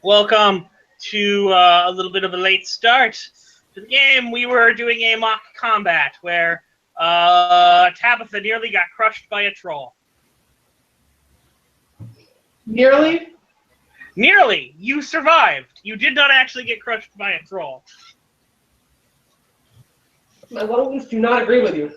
Welcome to a little bit of a late start to the game. We were doing a mock combat where Tabitha nearly got crushed by a troll. Nearly? Nearly! You survived. You did not actually get crushed by a troll. My lungs do not agree with you.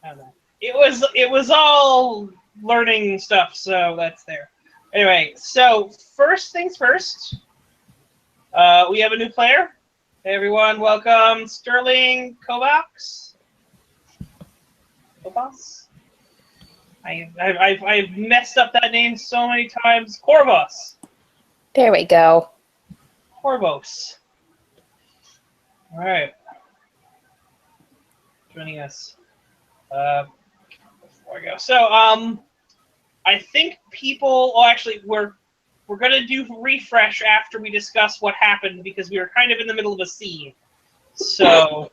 I don't know. It was all learning stuff, so that's there. Anyway, so first things first, we have a new player. Hey everyone, welcome Sterling Kovacs. I've messed up that name so many times. Corvos. There we go. Corvos. All right. Joining us. Before I go, so I think people. Oh, actually, we're gonna do refresh after we discuss what happened because we were kind of in the middle of a scene. So,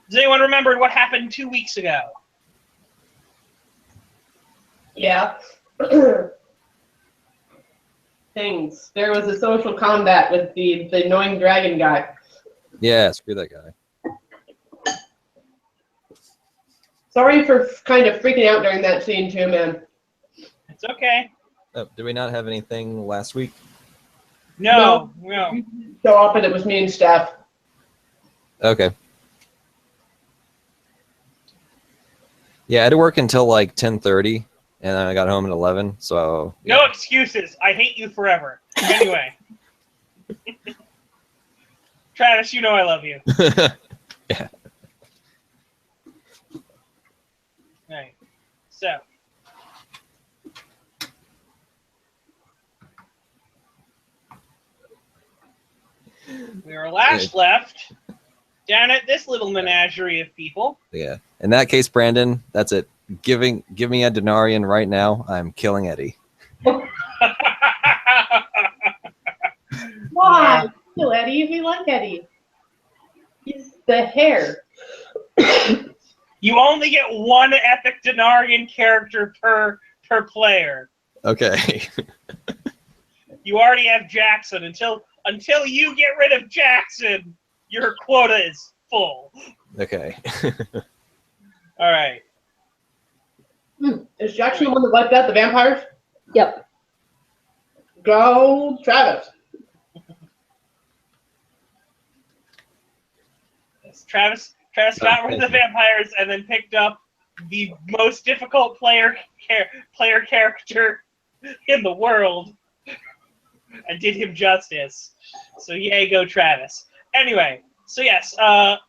does anyone remember what happened 2 weeks ago? Yeah. Things. There was a social combat with the annoying dragon guy. Yeah, screw that guy. Sorry for kind of freaking out during that scene too, man. It's okay. Oh, did we not have anything last week? No. You didn't show up and it was me and Steph. Okay. Yeah, I had to work until like 10:30, and then I got home at 11. So yeah. No excuses. I hate you forever. Anyway. Travis, you know I love you. Yeah. Right. So. We were last left down at this little menagerie of people. Yeah. In that case, Brandon, that's it. Give me a denarian right now. I'm killing Eddie. Why? Kill Eddie. We like Eddie. He's the hair. You only get one epic Denarian character per player. Okay. You already have Jackson. Until you get rid of Jackson, your quota is full. Okay. All right. Is Jackson the one that wiped out the vampires? Yep. Go, Travis. Yes, Travis got rid of the vampires and then picked up the most difficult player character in the world and did him justice. So yay, go Travis. Anyway, so yes, I'll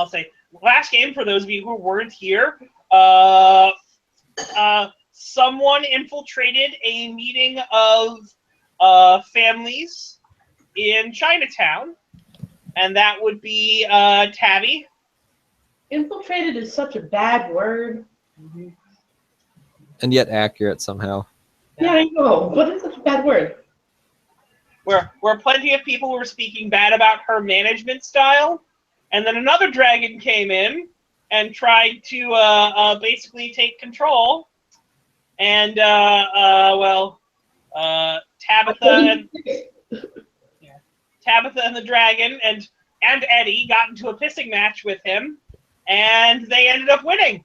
say last game for those of you who weren't here. Someone infiltrated a meeting of families in Chinatown, and that would be Tabby. Infiltrated is such a bad word. And yet accurate somehow. Yeah, I know, but it's such a bad word. Where plenty of people were speaking bad about her management style, and then another dragon came in and tried to basically take control. And Tabitha and the dragon and Eddie got into a pissing match with him, and they ended up winning.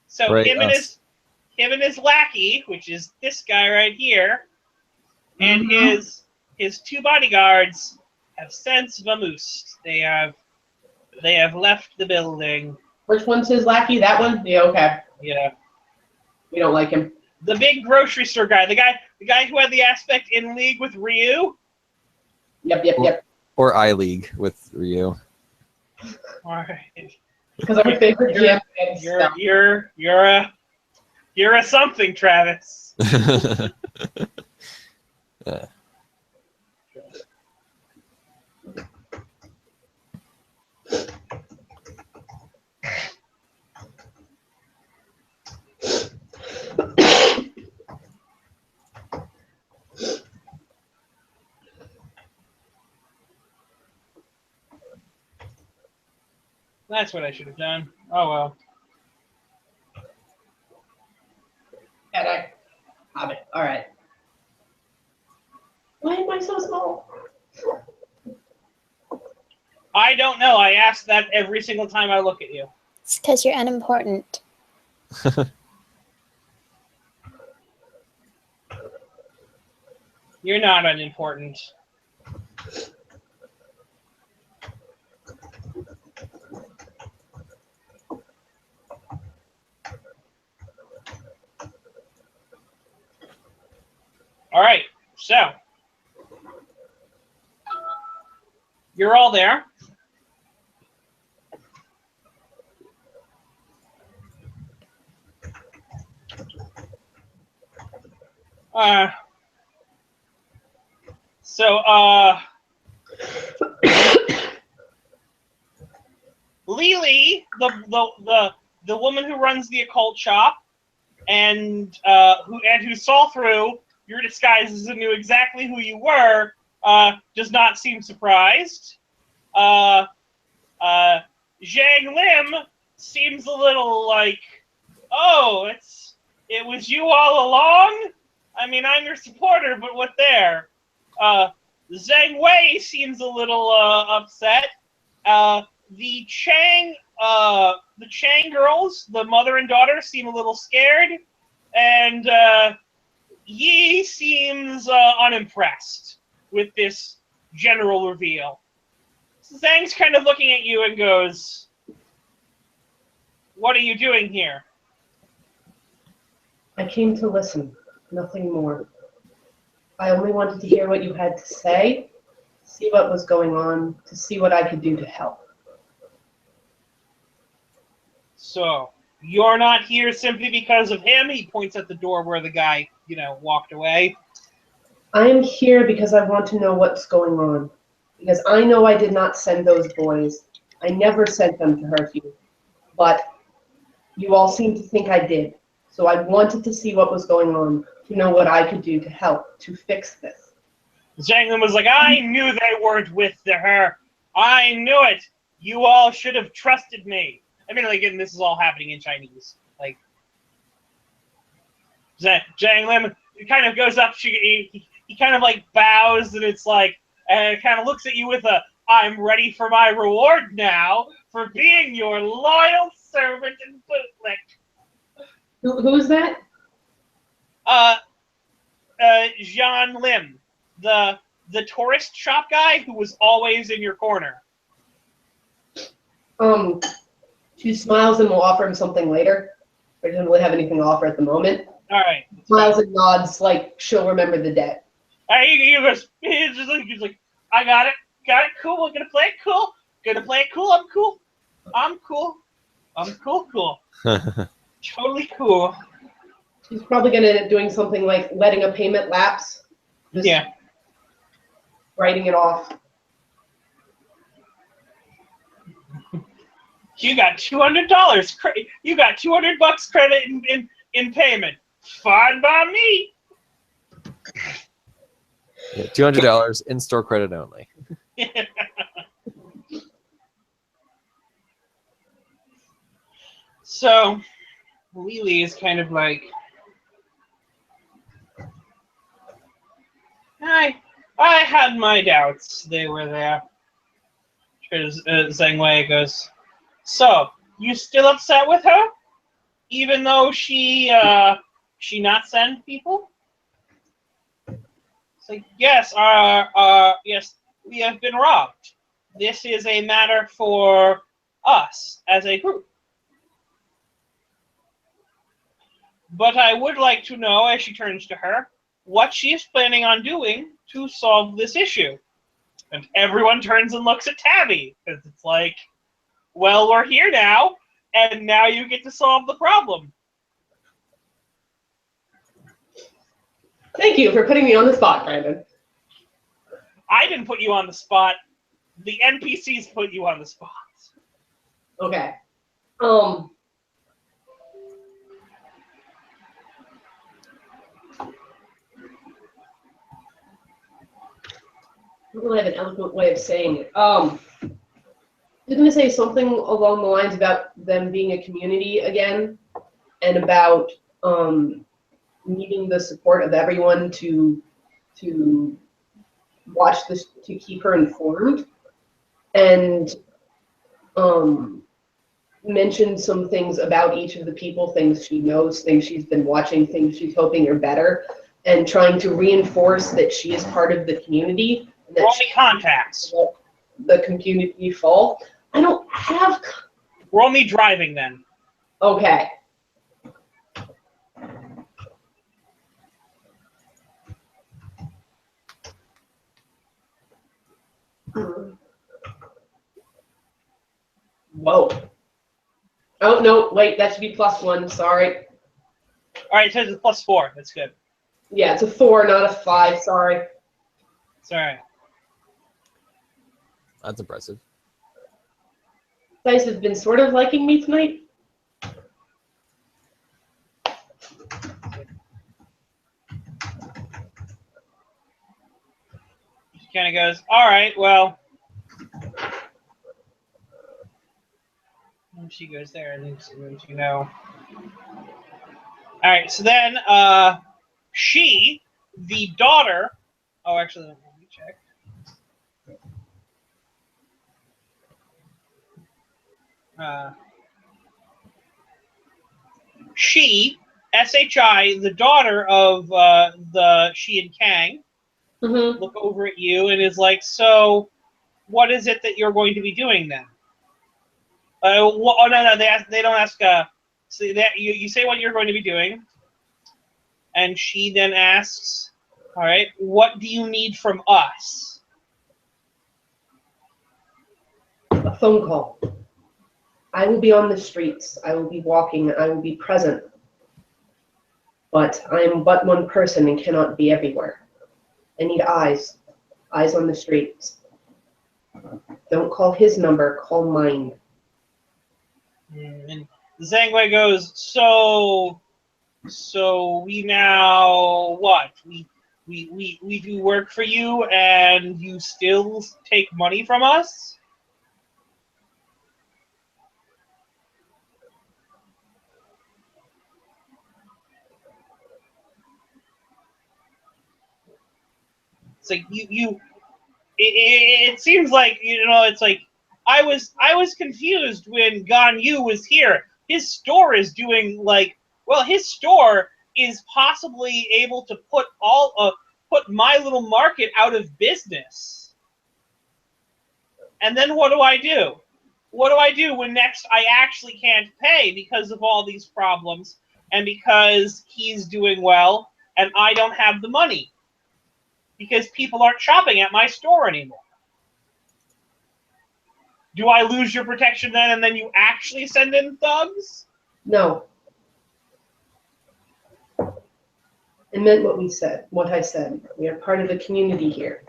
So Right, him and his lackey, which is this guy right here, and his two bodyguards have since vamoosed. They have left the building. Which one's his lackey? That one? Yeah, okay. Yeah. We don't like him. The big grocery store guy. The guy who had the aspect in league with Ryu. Yep. Or I-League with Ryu. Alright. Because I'm a favorite GM. You're a something, Travis. That's what I should have done. Oh well. And Got it. All right. Why am I so small? I don't know. I ask that every single time I look at you. It's because you're unimportant. You're not unimportant. All right, so you're all there. Lily, the woman who runs the occult shop, and who saw through your disguises and knew exactly who you were, does not seem surprised. Zhang Lim seems a little like, oh, it was you all along? I mean, I'm your supporter, but what there? Zhang Wei seems a little upset. The Chang girls, the mother and daughter, seem a little scared, and Yi seems unimpressed with this general reveal. Zhang's kind of looking at you and goes, "What are you doing here?" I came to listen, nothing more. I only wanted to hear what you had to say, see what was going on, to see what I could do to help. So, you're not here simply because of him? He points at the door where the guy, walked away. I am here because I want to know what's going on. Because I know I did not send those boys. I never sent them to hurt you. But you all seem to think I did. So I wanted to see what was going on, to know what I could do to help, to fix this. Zhang Lim was like, I knew they weren't with her. I knew it. You all should have trusted me. I mean, and this is all happening in Chinese. Zhang Lim kind of goes up, he kind of bows, and it's and kind of looks at you with I'm ready for my reward now for being your loyal servant and bootlick. Who's that? Zhang Lim, the tourist shop guy who was always in your corner. She smiles and will offer him something later. I doesn't really have anything to offer at the moment. All right. Smiles and nods like she'll remember the debt. He goes, he's like, I got it, cool, we're gonna play it cool, I'm cool. Totally cool. She's probably gonna end up doing something like letting a payment lapse. Just writing it off. You got $200. You got $200 credit in payment. Fine by me. Yeah, $200 in-store credit only. So, Lily is kind of like, I had my doubts. They were there. Zhang Wei goes, so, you still upset with her? Even though she not send people? It's like, yes, yes, we have been robbed. This is a matter for us as a group. But I would like to know, as she turns to her, what she is planning on doing to solve this issue. And everyone turns and looks at Tabby, because it's like, well, we're here now, and now you get to solve the problem. Thank you for putting me on the spot, Brandon. I didn't put you on the spot. The NPCs put you on the spot. Okay. I don't really have an eloquent way of saying it. I was going to say something along the lines about them being a community again, and about needing the support of everyone to watch this, to keep her informed, and mentioned some things about each of the people, things she knows, things she's been watching, things she's hoping are better, and trying to reinforce that she is part of the community. And that Roll me contacts. The community fall. I don't have. Roll me driving then. Okay. Whoa. Oh, no, wait, that should be +1, sorry. All right, so it's a +4. That's good. Yeah, it's a 4, not a 5, sorry. It's all right. That's impressive. You guys have been sort of liking me tonight? She kind of goes, all right, well. And she goes there, and then you know. All right, so then she, the daughter, oh, actually, let me check. She, SHI, the daughter of the Shi and Kang, look over at you and is like, so what is it that you're going to be doing then? Oh, no, they don't ask, so that you say what you're going to be doing, and she then asks, all right, what do you need from us? A phone call. I will be on the streets. I will be walking. I will be present. But I am but one person and cannot be everywhere. I need eyes. Eyes on the streets. Don't call his number. Call mine. And Zangwei goes, so we now what? We do work for you and you still take money from us? It's like it seems like, you know, it's like I was confused when Gan Yu was here. His store is doing like, well, his store is possibly able to put put my little market out of business. And then what do I do? What do I do when next I actually can't pay because of all these problems and because he's doing well and I don't have the money? Because people aren't shopping at my store anymore. Do I lose your protection then and then you actually send in thugs? No. I meant what we said, what I said. We are part of the community here.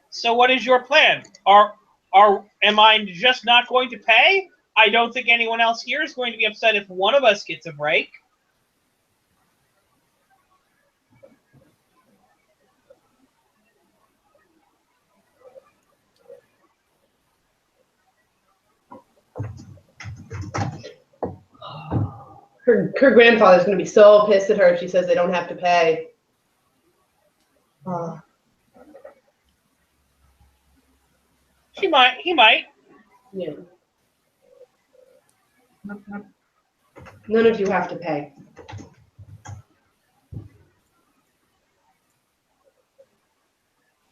So what is your plan? Am I just not going to pay? I don't think anyone else here is going to be upset if one of us gets a break. Her grandfather's going to be so pissed at her if she says they don't have to pay. He might. Yeah. None of you have to pay.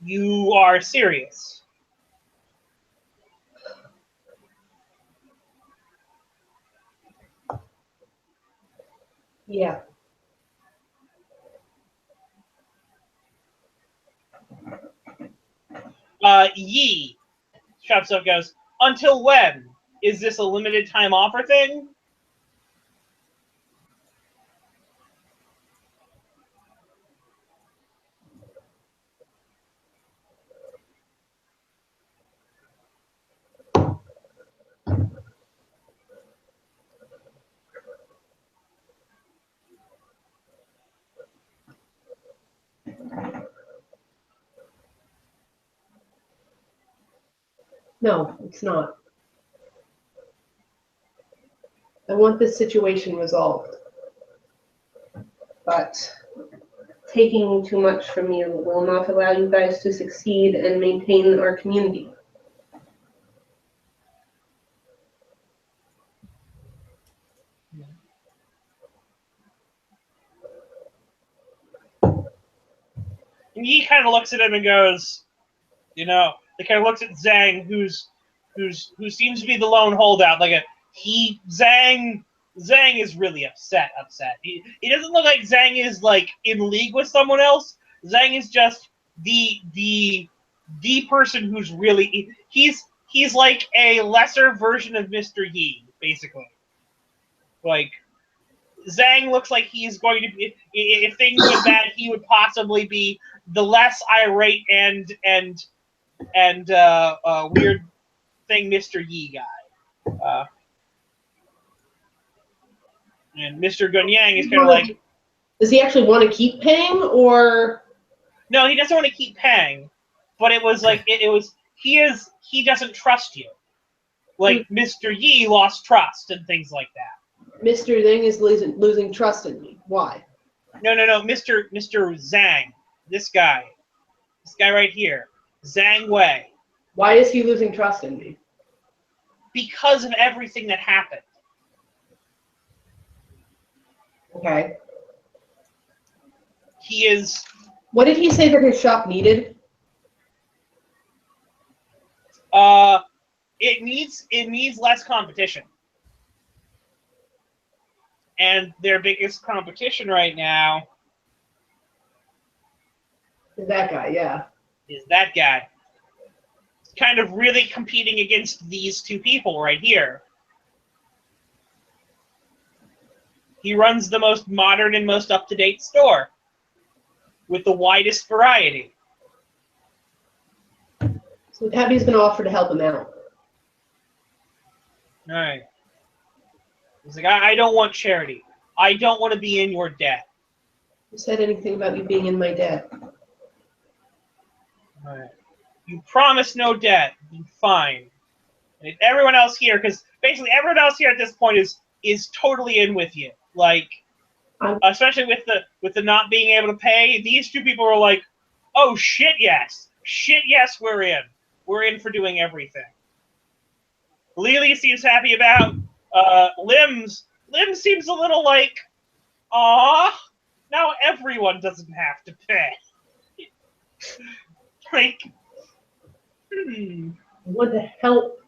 You are serious. Yeah. Yi, Shopstuff goes, until when? Is this a limited time offer thing? No, it's not. I want this situation resolved. But taking too much from you will not allow you guys to succeed and maintain our community. And he kind of looks at him and goes, he kind of looks at Zhang, who seems to be the lone holdout. Zhang is really upset. He doesn't look like Zhang is like in league with someone else. Zhang is just the person who's really he's like a lesser version of Mr. Yi, basically. Like Zhang looks like he's going to be, if things went bad, he would possibly be the less irate and weird thing Mr. Yi guy. And Mr. Gunyang is kind of like... Does he actually want to keep paying, or... No, he doesn't want to keep paying. But it was like, he doesn't trust you. Like, Mr. Yi lost trust and things like that. Mr. Zhang is losing trust in me. Why? No, Mr. Zhang. This guy right here. Zhang Wei. Why is he losing trust in me? Because of everything that happened. Okay. He is... What did he say that his shop needed? It needs less competition. And their biggest competition right now Is that guy, yeah. Is that guy. Kind of really competing against these two people right here. He runs the most modern and most up-to-date store with the widest variety. So Tabby's going to offer to help him out. All right. He's like, I don't want charity. I don't want to be in your debt. Who said anything about you being in my debt? All right. You promise no debt. Fine. And if everyone else here, because basically everyone else here at this point is totally in with you. Like, especially with the not being able to pay, these two people are like, oh shit yes, we're in. We're in for doing everything. Lily seems happy about. Lim seems a little like, now everyone doesn't have to pay. Like, I want to help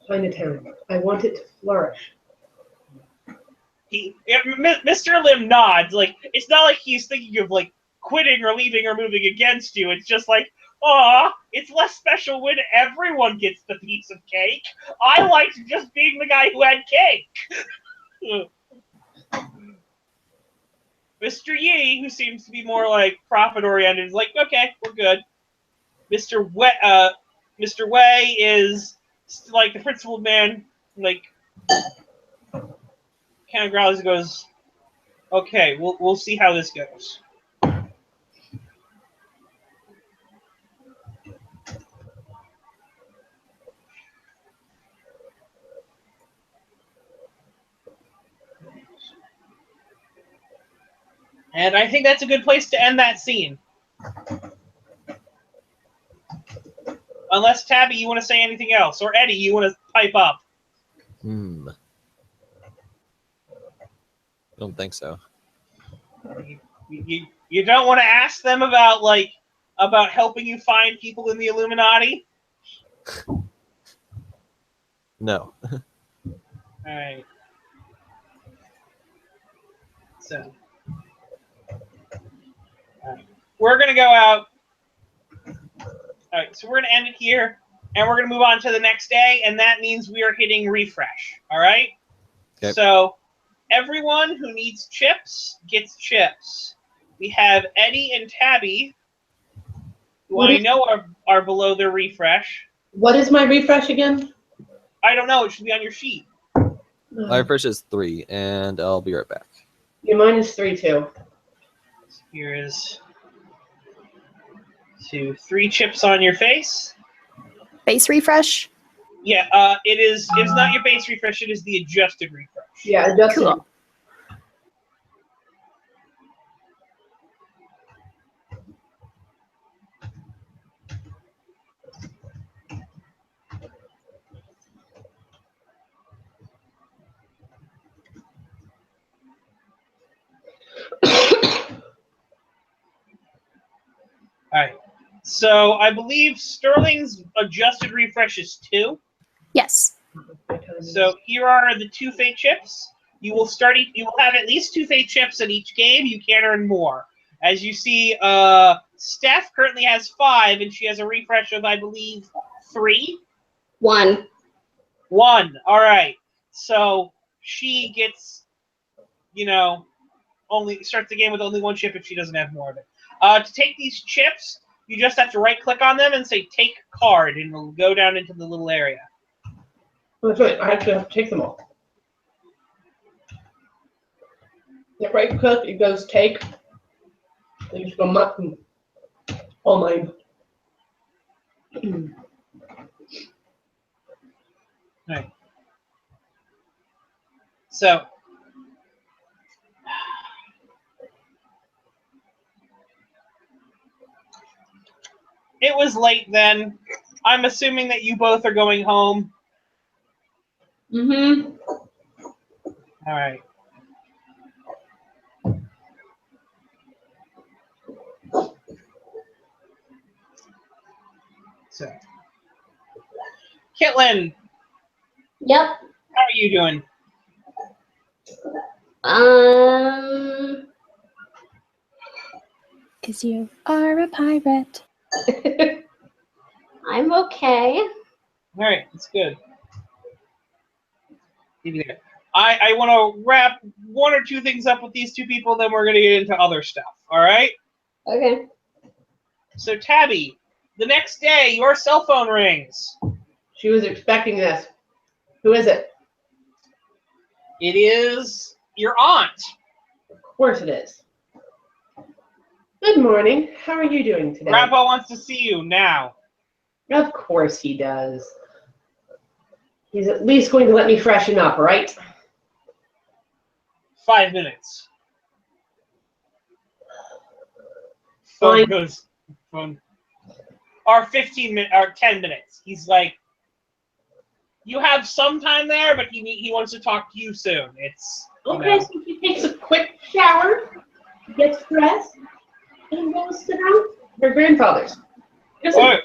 Chinatown. I want it to flourish. Mr. Lim nods. Like, it's not like he's thinking of like quitting or leaving or moving against you. It's just like, it's less special when everyone gets the piece of cake. I liked just being the guy who had cake. Mr. Yi, who seems to be more like profit-oriented, is like, okay, we're good. Mr. Wei is like the principled man, like, kind of growls and goes, okay, we'll see how this goes. And I think that's a good place to end that scene. Unless, Tabby, you want to say anything else. Or Eddie, you want to pipe up. I don't think so. You don't want to ask them about helping you find people in the Illuminati? No. Alright. So. We're going to go out. Alright, so we're going to end it here. And we're going to move on to the next day. And that means we are hitting refresh. Alright? Okay. So, everyone who needs chips gets chips. We have Eddie and Tabby, who I know are below their refresh. What is my refresh again? I don't know. It should be on your sheet. My refresh is 3, and I'll be right back. Yeah, mine is 3 too. Here is 3 chips on your face. Face refresh? Yeah, it is. It's not your base refresh. It is the adjusted refresh. Yeah, adjusted. Cool. All right. So I believe Sterling's adjusted refresh is 2. Yes. So here are the 2 fate chips. You will start. You will have at least 2 fate chips in each game. You can't earn more. As you see, Steph currently has 5, and she has a refresh of, I believe, 3. 1. 1. All right. So she gets, only starts the game with only 1 chip if she doesn't have more of it. To take these chips, you just have to right-click on them and say "Take card," and it'll go down into the little area. That's right. I actually have to take them all. Yeah, right click, it goes take. Then you just go mutton. All mine. Right. So, it was late then. I'm assuming that you both are going home. Mm-hmm. All right. So, Kitlin, Yep. how are you doing? Because you are a pirate. I'm okay. All right, that's good. I want to wrap 1 or 2 things up with these 2 people, then we're going to get into other stuff. All right? Okay. So, Tabby, the next day, your cell phone rings. She was expecting this. Who is it? It is your aunt. Of course it is. Good morning. How are you doing today? Grandpa wants to see you now. Of course he does. He's at least going to let me freshen up, right? 5 minutes. Fine. Phone goes. Phone. Or 15 minutes. Or 10 minutes. He's like, you have some time there, but he wants to talk to you soon. It's Okay, so he takes a quick shower, gets dressed, and goes sit down at her grandfather's. What?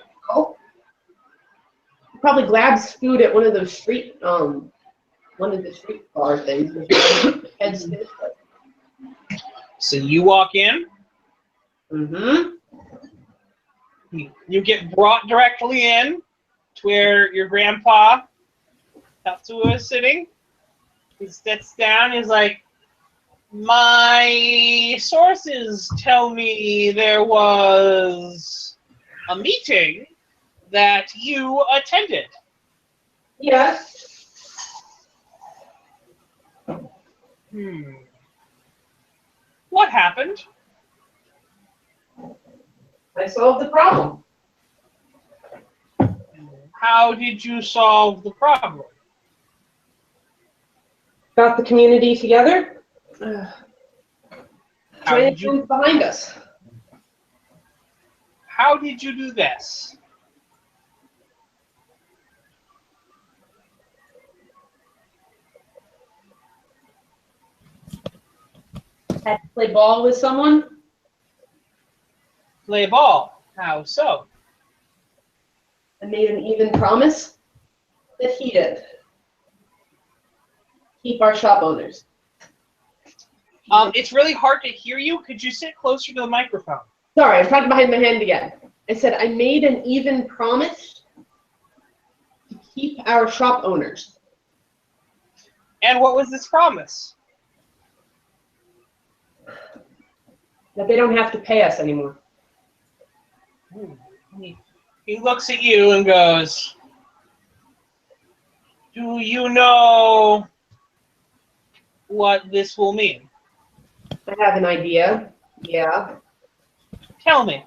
Probably grabs food at one of those street bar things. Heads to it. So you walk in. Mm-hmm. You get brought directly in to where your grandpa Tatsuo is sitting. He sits down. He's like, my sources tell me there was a meeting that you attended. Yes. What happened? I solved the problem. How did you solve the problem? Got the community together. How Trying did to you move behind us. How did you do this? Had to play ball with someone. Play ball. How so? I made an even promise that he did. Keep our shop owners. It's really hard to hear you. Could you sit closer to the microphone? Sorry, I'm talking behind my hand again. I said I made an even promise to keep our shop owners. And what was this promise? That they don't have to pay us anymore. He looks at you and goes, do you know what this will mean? I have an idea. Yeah. Tell me.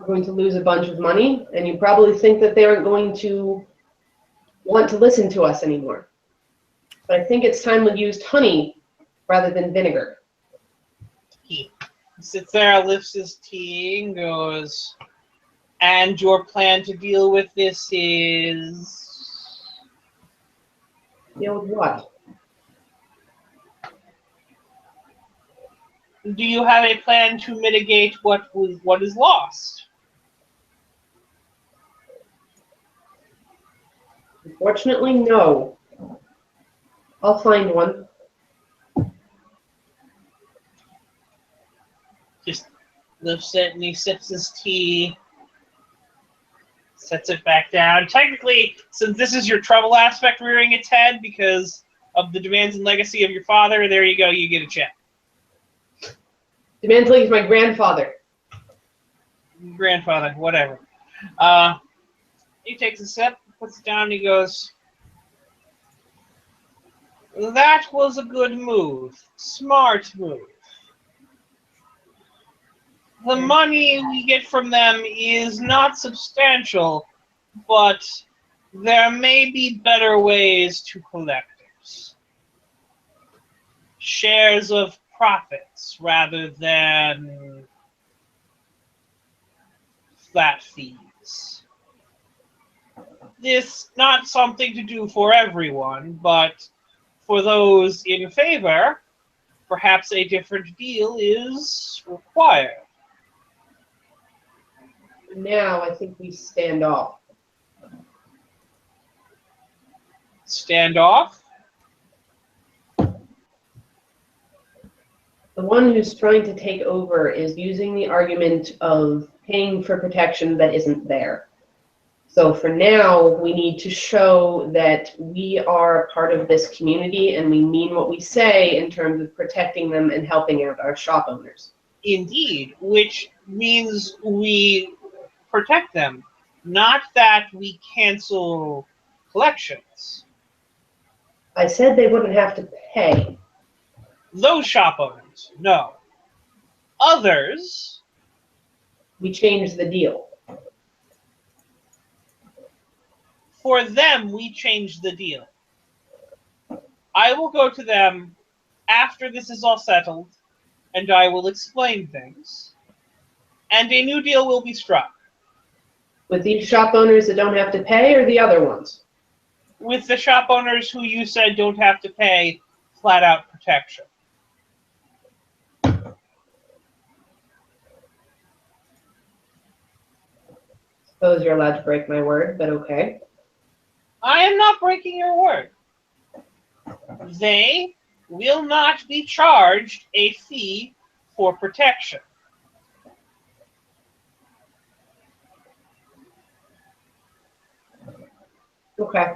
We're going to lose a bunch of money, and you probably think that they aren't going to want to listen to us anymore. But I think it's time we used honey rather than vinegar. He sits there, lifts his tea, and goes, and your plan to deal with this is... Deal with what? Do you have a plan to mitigate what is lost? Unfortunately, no. I'll find one. Just lifts it and he sips his tea, sets it back down. Technically, since this is your trouble aspect rearing its head because of the demands and legacy of your father, there you go, you get a check. Demantly is my grandfather. Grandfather, whatever. He takes a sip, puts it down, and he goes, that was a good move. Smart move. The money we get from them is not substantial, but there may be better ways to collect it. Shares of profits rather than flat fees. This not something to do for everyone, but for those in favor, perhaps a different deal is required. Now I think we stand off. Stand off? The one who's trying to take over is using the argument of paying for protection that isn't there. So for now, we need to show that we are part of this community and we mean what we say in terms of protecting them and helping out our shop owners. Indeed, which means we protect them, not that we cancel collections. I said they wouldn't have to pay. Those shop owners, no. Others, We changed the deal. for them, we change the deal. I will go to them after this is all settled, and I will explain things, and a new deal will be struck. With these shop owners that don't have to pay or the other ones? With the shop owners who you said don't have to pay flat-out protection. Suppose you're allowed to break my word, but okay. I am not breaking your word. They will not be charged a fee for protection. Okay.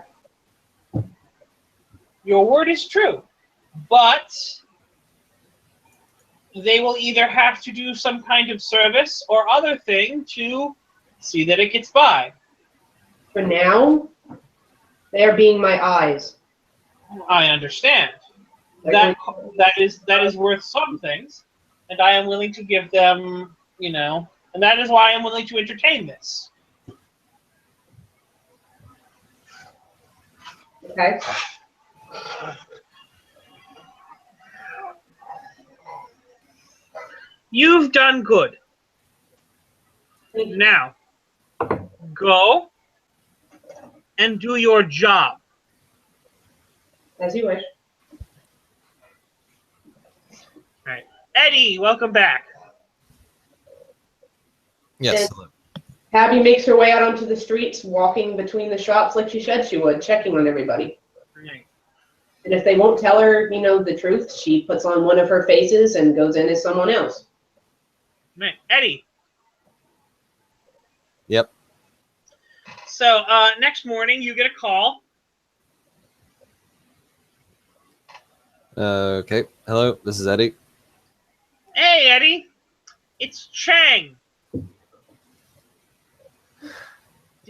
Your word is true, but they will either have to do some kind of service or other thing to see that it gets by. For now, they are being my eyes. I understand. That is worth some things, and I am willing to give them, and that is why I am willing to entertain this. Okay. You've done good. Thank you. Now, go and do your job. As you wish. All right. Eddie, welcome back. Yes. And Tabby makes her way out onto the streets, walking between the shops like she said she would, checking on everybody. Right. And if they won't tell her, the truth, she puts on one of her faces and goes in as someone else. Right. Eddie. Yep. So next morning you get a call. Okay. Hello, this is Eddie. Hey, Eddie. It's Chang.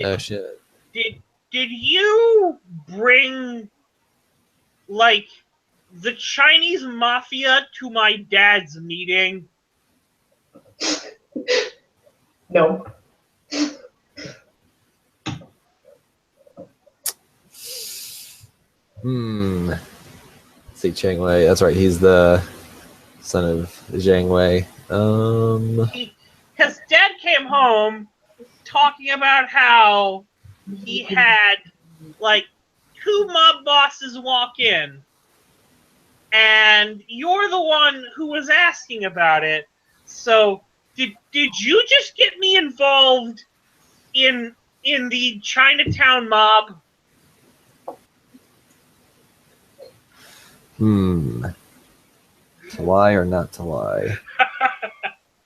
Oh shit. Did you bring the Chinese mafia to my dad's meeting? No. Let's see, Chang Wei. That's right. He's the son of Zhang Wei. His dad came home talking about how he had like 2 mob bosses walk in, and you're the one who was asking about it. So did you just get me involved in the Chinatown mob? To lie or not to lie?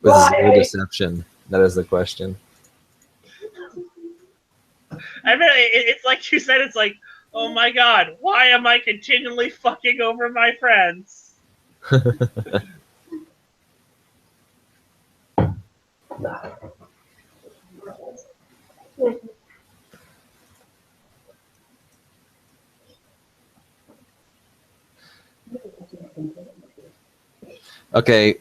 With zero deception. That is the question. I mean, it's like you said. It's like, oh my god, why am I continually fucking over my friends? Okay,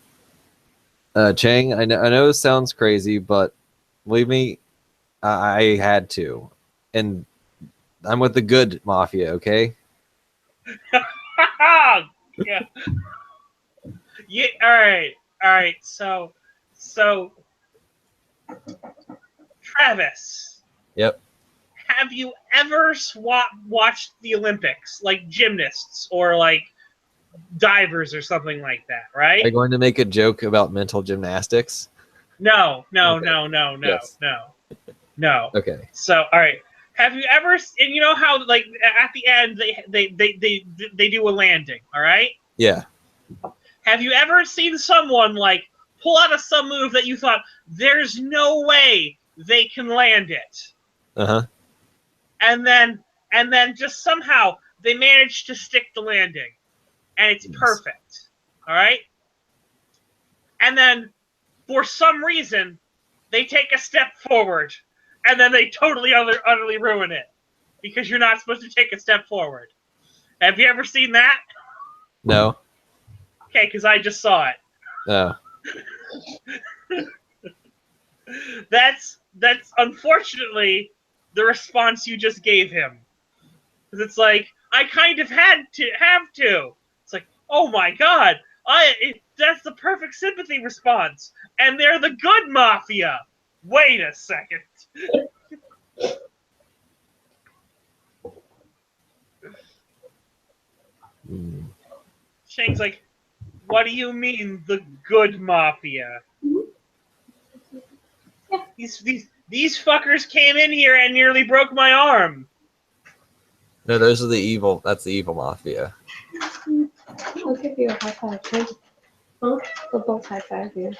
Chang. I know this sounds crazy, but believe me, I had to, and I'm with the good mafia. Okay. Yeah. Yeah. All right. So, Travis. Yep. Have you ever watched the Olympics, like gymnasts or like divers or something like that? Are you Right? going to make a joke about mental gymnastics? No. Okay. Yes. No. Okay. So, all right. Have you ever? And you know how, like, at the end they do a landing. All right. Yeah. Have you ever seen someone like pull out some move that you thought there's no way they can land it, Uh-huh. and then just somehow they manage to stick the landing, and it's Yes. perfect. All right. And then for some reason they take a step forward, and then they totally utterly ruin it because you're not supposed to take a step forward. Have you ever seen that? No. Okay, because I just saw it. No. That's unfortunately the response you just gave him. Because it's like, I kind of have to. It's like, oh my god, that's the perfect sympathy response, and they're the good mafia. Wait a second. Shang's like, what do you mean the good mafia? These fuckers came in here and nearly broke my arm. No, those are the evil. That's the evil mafia. I'll give you a high five, too. Huh? We'll both high five you.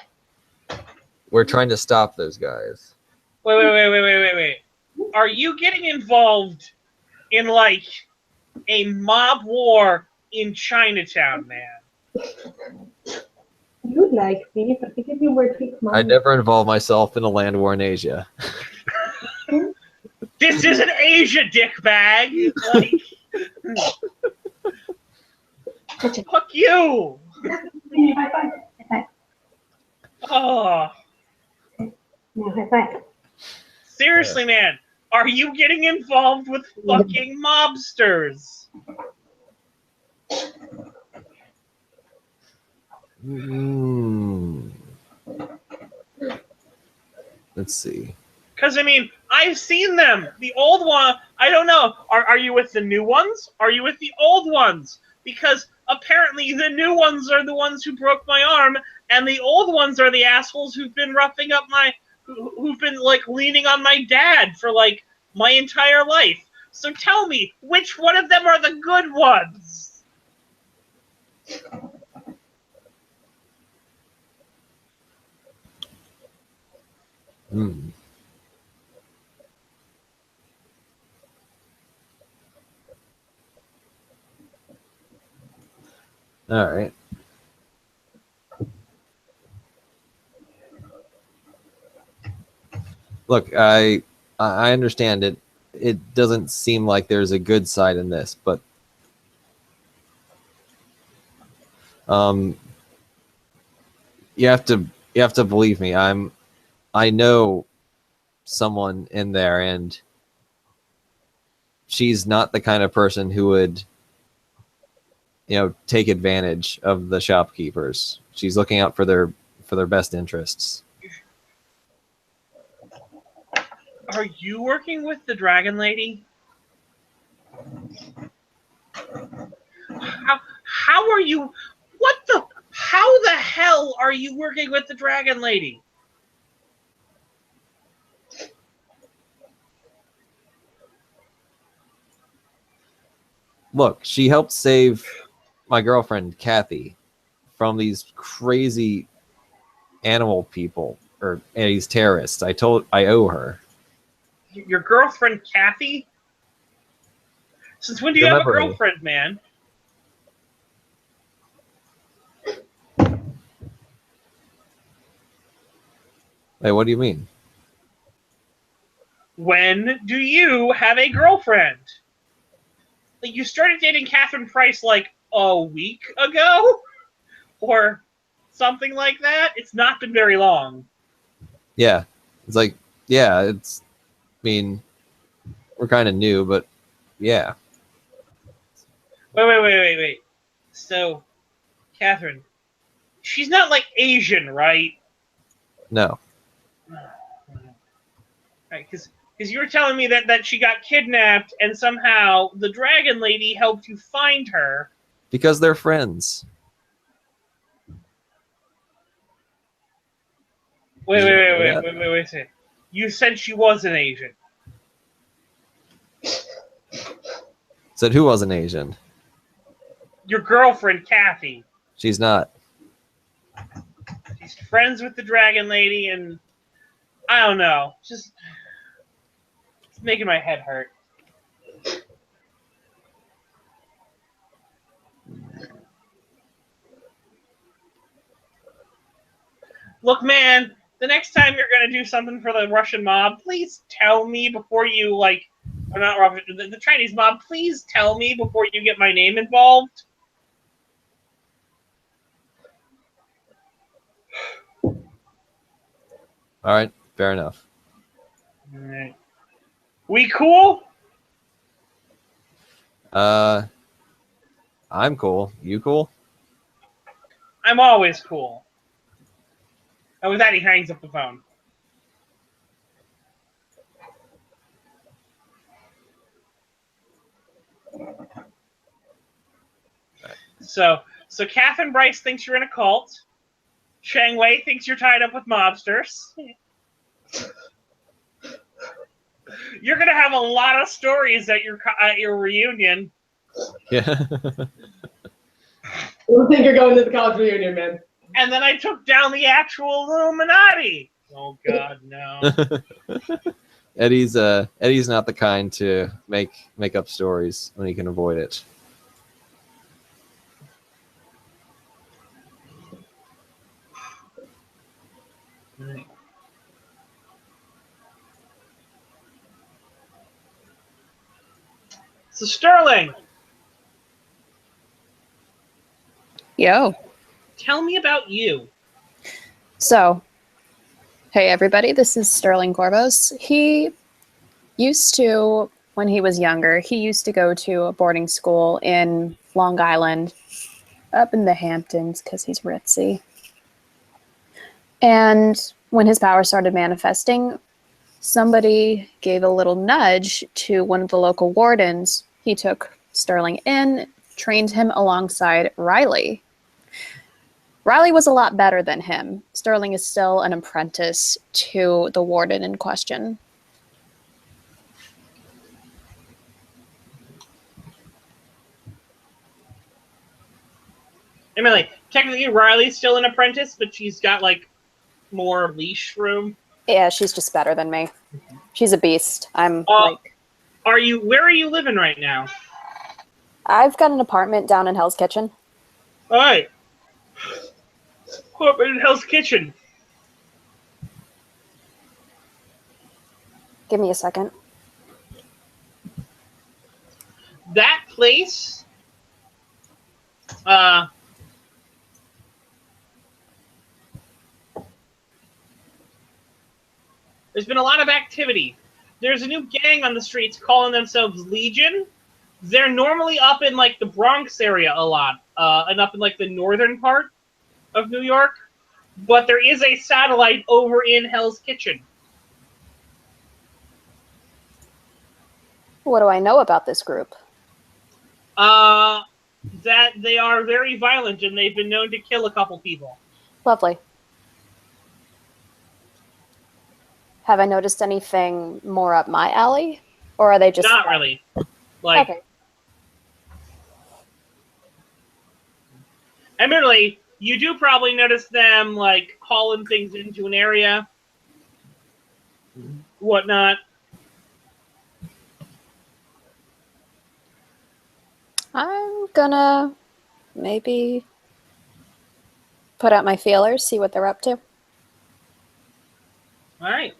We're trying to stop those guys. Wait. Are you getting involved in, like, a mob war in Chinatown, man? You like me, but because you were big mom. I never involve myself in a land war in Asia. This is an Asia dickbag. Like, fuck you. High five. High five. Oh, No, high five. seriously, man. Are you getting involved with fucking mobsters? Let's see. Because, I mean, I've seen them. The old one, I don't know. Are you with the new ones? Are you with the old ones? Because apparently the new ones are the ones who broke my arm, and the old ones are the assholes who've been roughing up who've been, like, leaning on my dad for, like, my entire life. So tell me, which one of them are the good ones? All right. Look, I understand it. It doesn't seem like there's a good side in this, but you have to believe me. I know someone in there, and she's not the kind of person who would, take advantage of the shopkeepers. She's looking out for their best interests. Are you working with the Dragon Lady? How are you? How the hell are you working with the Dragon Lady? Look, she helped save my girlfriend Kathy from these crazy animal people or these terrorists. I owe her. Your girlfriend Kathy? Since when do you have a Remember me. girlfriend, man? Wait, what do you mean? When do you have a girlfriend? Like, you started dating Catherine Price like a week ago? Or something like that? It's not been very long. Yeah. It's like, I mean, we're kind of new, but yeah. Wait. So, Catherine, she's not like Asian, right? No. Right, because you were telling me that she got kidnapped and somehow the Dragon Lady helped you find her. Because they're friends. Wait Did you a know that? second. You said she was an Asian. Said who wasn't Asian? Your girlfriend, Kathy. She's not. She's friends with the Dragon Lady, and I don't know. It's making my head hurt. Look, man, the next time you're going to do something for the Russian mob, please tell me before you, or not Russian, the Chinese mob, please tell me before you get my name involved. All right, fair enough. All right. We cool? I'm cool. You cool? I'm always cool. And with that, he hangs up the phone. So Catherine Bryce thinks you're in a cult. Shang Wei thinks you're tied up with mobsters. You're gonna have a lot of stories at your reunion. Yeah. I don't think you're going to the college reunion, man. And then I took down the actual Illuminati. Oh God, no. Eddie's not the kind to make up stories when he can avoid it. So Sterling, Yo. tell me about you. So, hey everybody, this is Sterling Gorbos. He used to, when he was younger, he used to go to a boarding school in Long Island, up in the Hamptons, because he's ritzy. And when his power started manifesting, somebody gave a little nudge to one of the local wardens. He took Sterling in, trained him alongside Riley. Riley was a lot better than him. Sterling is still an apprentice to the warden in question. I mean, technically Riley's still an apprentice, but she's got, more leash room. Yeah, she's just better than me. She's a beast. Where are you living right now? I've got an apartment down in Hell's Kitchen. All right. Apartment in Hell's Kitchen. Give me a second. That place, There's been a lot of activity. There's a new gang on the streets calling themselves Legion. They're normally up in like the Bronx area a lot, and up in like the northern part of New York. But there is a satellite over in Hell's Kitchen. What do I know about this group? That they are very violent and they've been known to kill a couple people. Lovely. Have I noticed anything more up my alley? Or are they just... Not really. Like, Okay. admittedly, you do probably notice them, like, hauling things into an area, whatnot. I'm gonna maybe put out my feelers, see what they're up to. All right.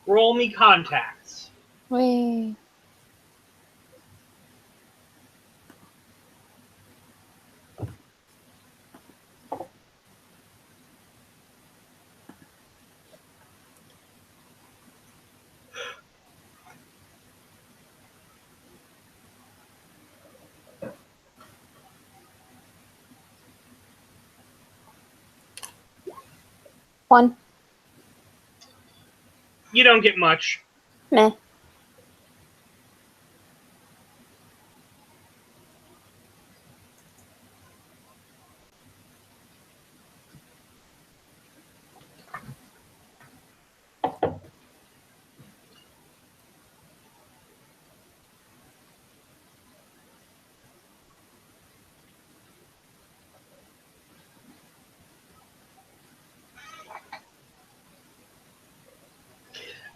Roll me contacts. We... One. You don't get much. Meh.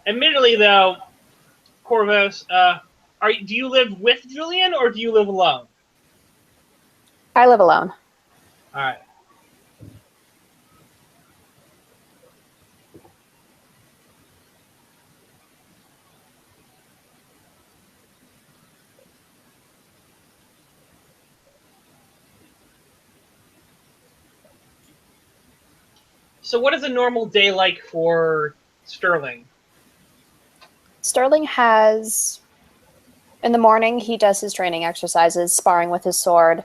Admittedly, though, Corvos, do you live with Julian or do you live alone? I live alone. All right. So what is a normal day like for Sterling? Sterling has... In the morning, he does his training exercises, sparring with his sword.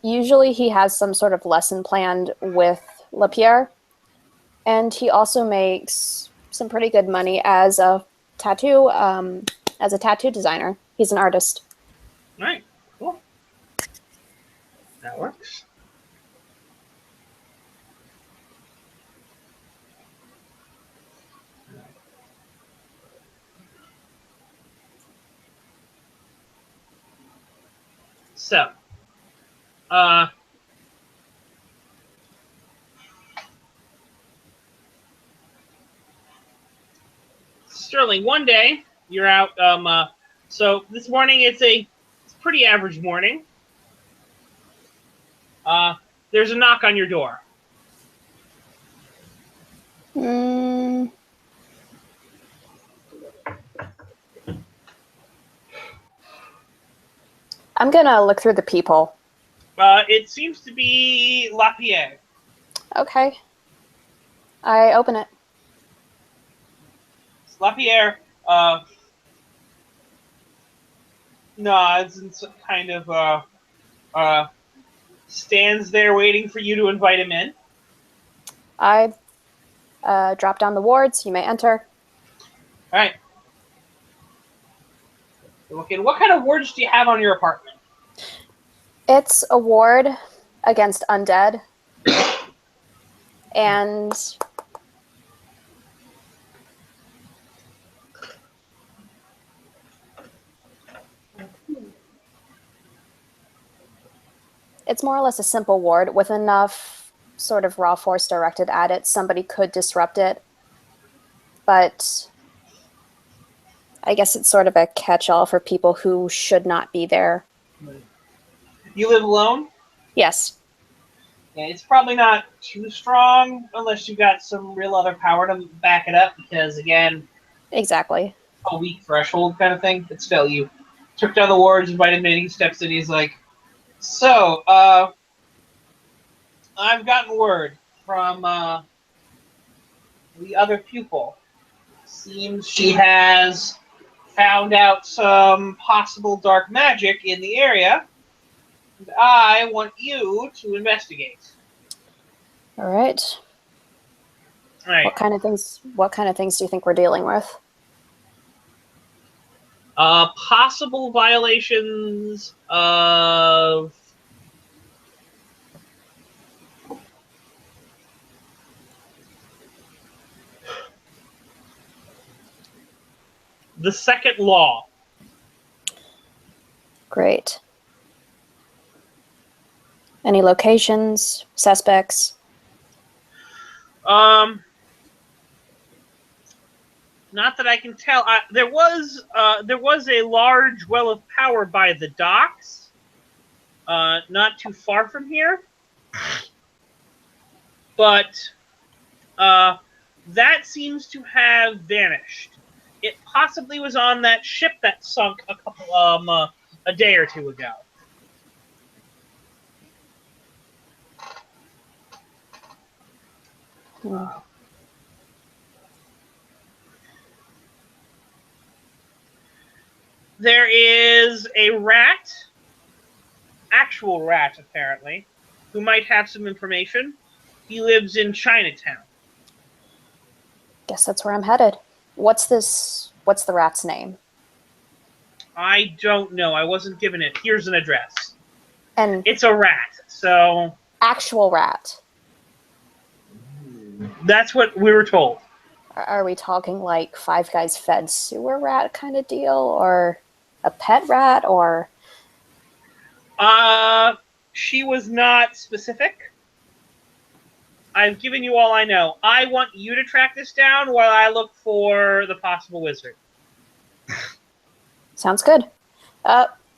Usually he has some sort of lesson planned with LaPierre. And he also makes some pretty good money as a tattoo designer. He's an artist. All right, cool. That works. So, Sterling, one day you're out. So this morning it's a pretty average morning. There's a knock on your door. I'm gonna look through the people. It seems to be LaPierre. Okay. I open it. LaPierre nods and kind of stands there waiting for you to invite him in. I drop down the wards. You may enter. All right. Okay, what kind of wards do you have on your apartment? It's a ward against undead. And it's more or less a simple ward with enough sort of raw force directed at it. Somebody could disrupt it. But I guess it's sort of a catch-all for people who should not be there. You live alone? Yes. Yeah, it's probably not too strong unless you've got some real other power to back it up because, again, Exactly. a weak threshold kind of thing. But still, you took down the wards, invited him in, he steps in, he's like, so, I've gotten word from the other pupil. Seems she has found out some possible dark magic in the area. And I want you to investigate. All right. All right. What kind of things do you think we're dealing with? Possible violations of the second law. Great. Any locations, suspects? Not that I can tell. There was a large well of power by the docks, not too far from here, but that seems to have vanished. It possibly was on that ship that sunk a day or two ago. There is a rat, actual rat apparently, who might have some information. He lives in Chinatown. Guess that's where I'm headed. What's the rat's name? I don't know. I wasn't given it. Here's an address. And It's a rat, so actual rat. that's what we were told. Are we talking like Five Guys fed sewer rat kind of deal, or a pet rat, or? She was not specific. I've given you all I know. I want you to track this down while I look for the possible wizard. Sounds good.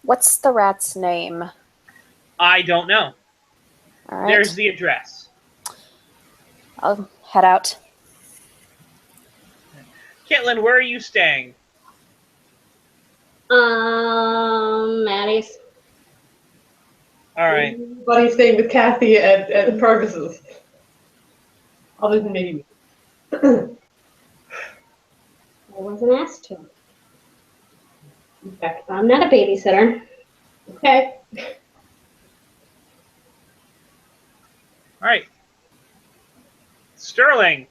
What's the rat's name? I don't know. All right. There's the address. I'll head out. Caitlin, where are you staying? Maddie's. All right. Everybody's staying with Kathy at Purvis's. Other than maybe me. I wasn't asked to. In fact, I'm not a babysitter. Okay. All right. Sterling.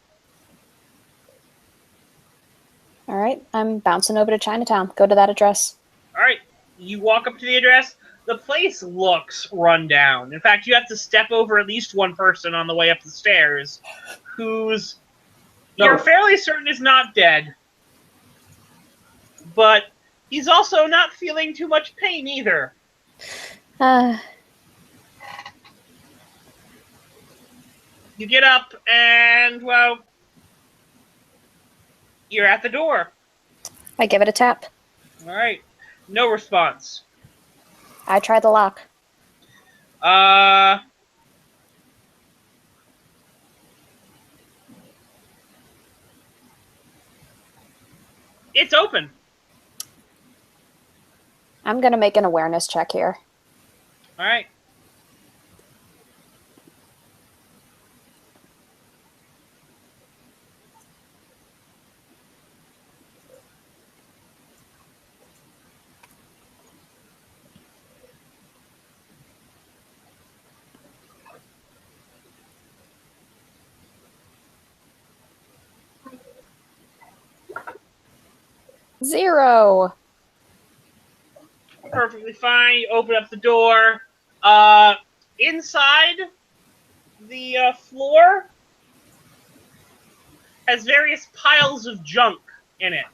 All right. I'm bouncing over to Chinatown. Go to that address. All right. You walk up to the address. The place looks run down. In fact, you have to step over at least one person on the way up the stairs who's you're fairly certain is not dead. But he's also not feeling too much pain either. You get up and, well, you're at the door. I give it a tap. All right. No response. I try the lock. It's open. I'm going to make an awareness check here. All right. Zero. Perfectly fine. You open up the door. Inside, the floor has various piles of junk in it.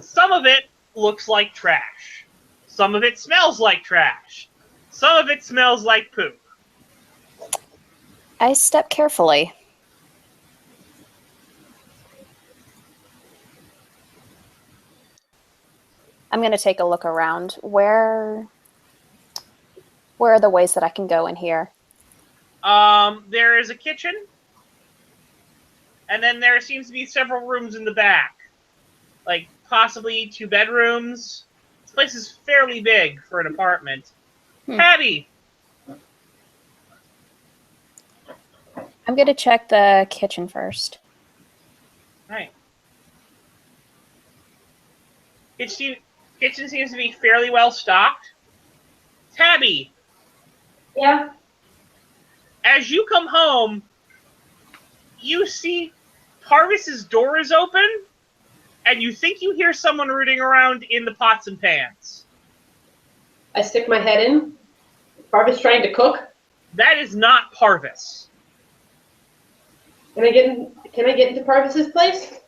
Some of it looks like trash. Some of it smells like trash. Some of it smells like poop. I step carefully. I'm going to take a look around. Where are the ways that I can go in here? There is a kitchen, and then there seems to be several rooms in the back, like possibly 2 bedrooms. This place is fairly big for an apartment. Patty! I'm going to check the kitchen first. Right. Kitchen seems to be fairly well stocked. Tabby, Yeah. as you come home, you see Parvis's door is open, and you think you hear someone rooting around in the pots and pans. I stick my head in. Parvis trying to cook. That is not Parvis. Can I get into Parvis's place?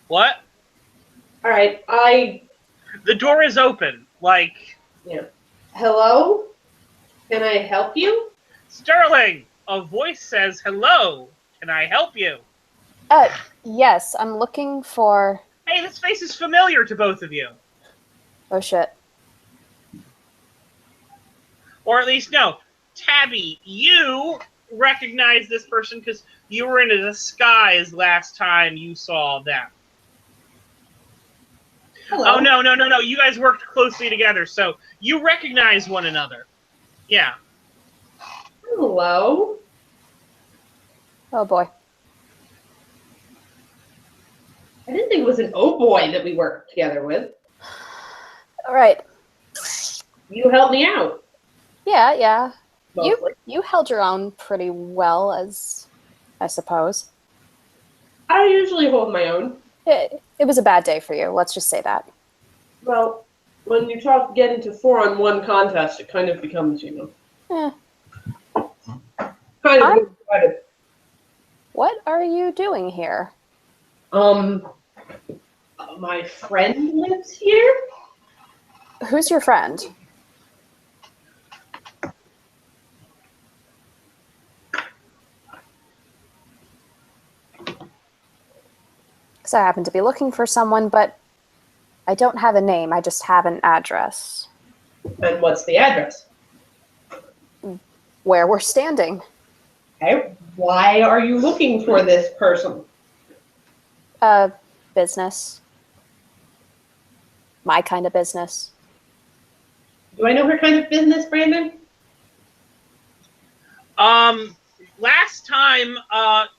What? All right. The door is open. Yeah. Hello? Can I help you? Sterling, a voice says, "Hello, can I help you?" Yes, I'm looking for... Hey, this face is familiar to both of you. Oh, shit. Or at least, no. Tabby, you recognize this person because you were in a disguise last time you saw them. Hello. Oh, no. You guys worked closely together, so you recognize one another. Yeah. Hello. Oh, boy. I didn't think it was an oh boy that we worked together with. All right. You helped me out. Yeah. Mostly. You held your own pretty well, as I suppose. I usually hold my own. It was a bad day for you. Let's just say that. Well, when you get into 4-on-1 contest, it kind of becomes, Eh. kind of one-sided. What are you doing here? My friend lives here. Who's your friend? Because I happen to be looking for someone, but I don't have a name. I just have an address. And what's the address? Where we're standing. Okay. Why are you looking for this person? Business. My kind of business. Do I know her kind of business, Brandon? Last time that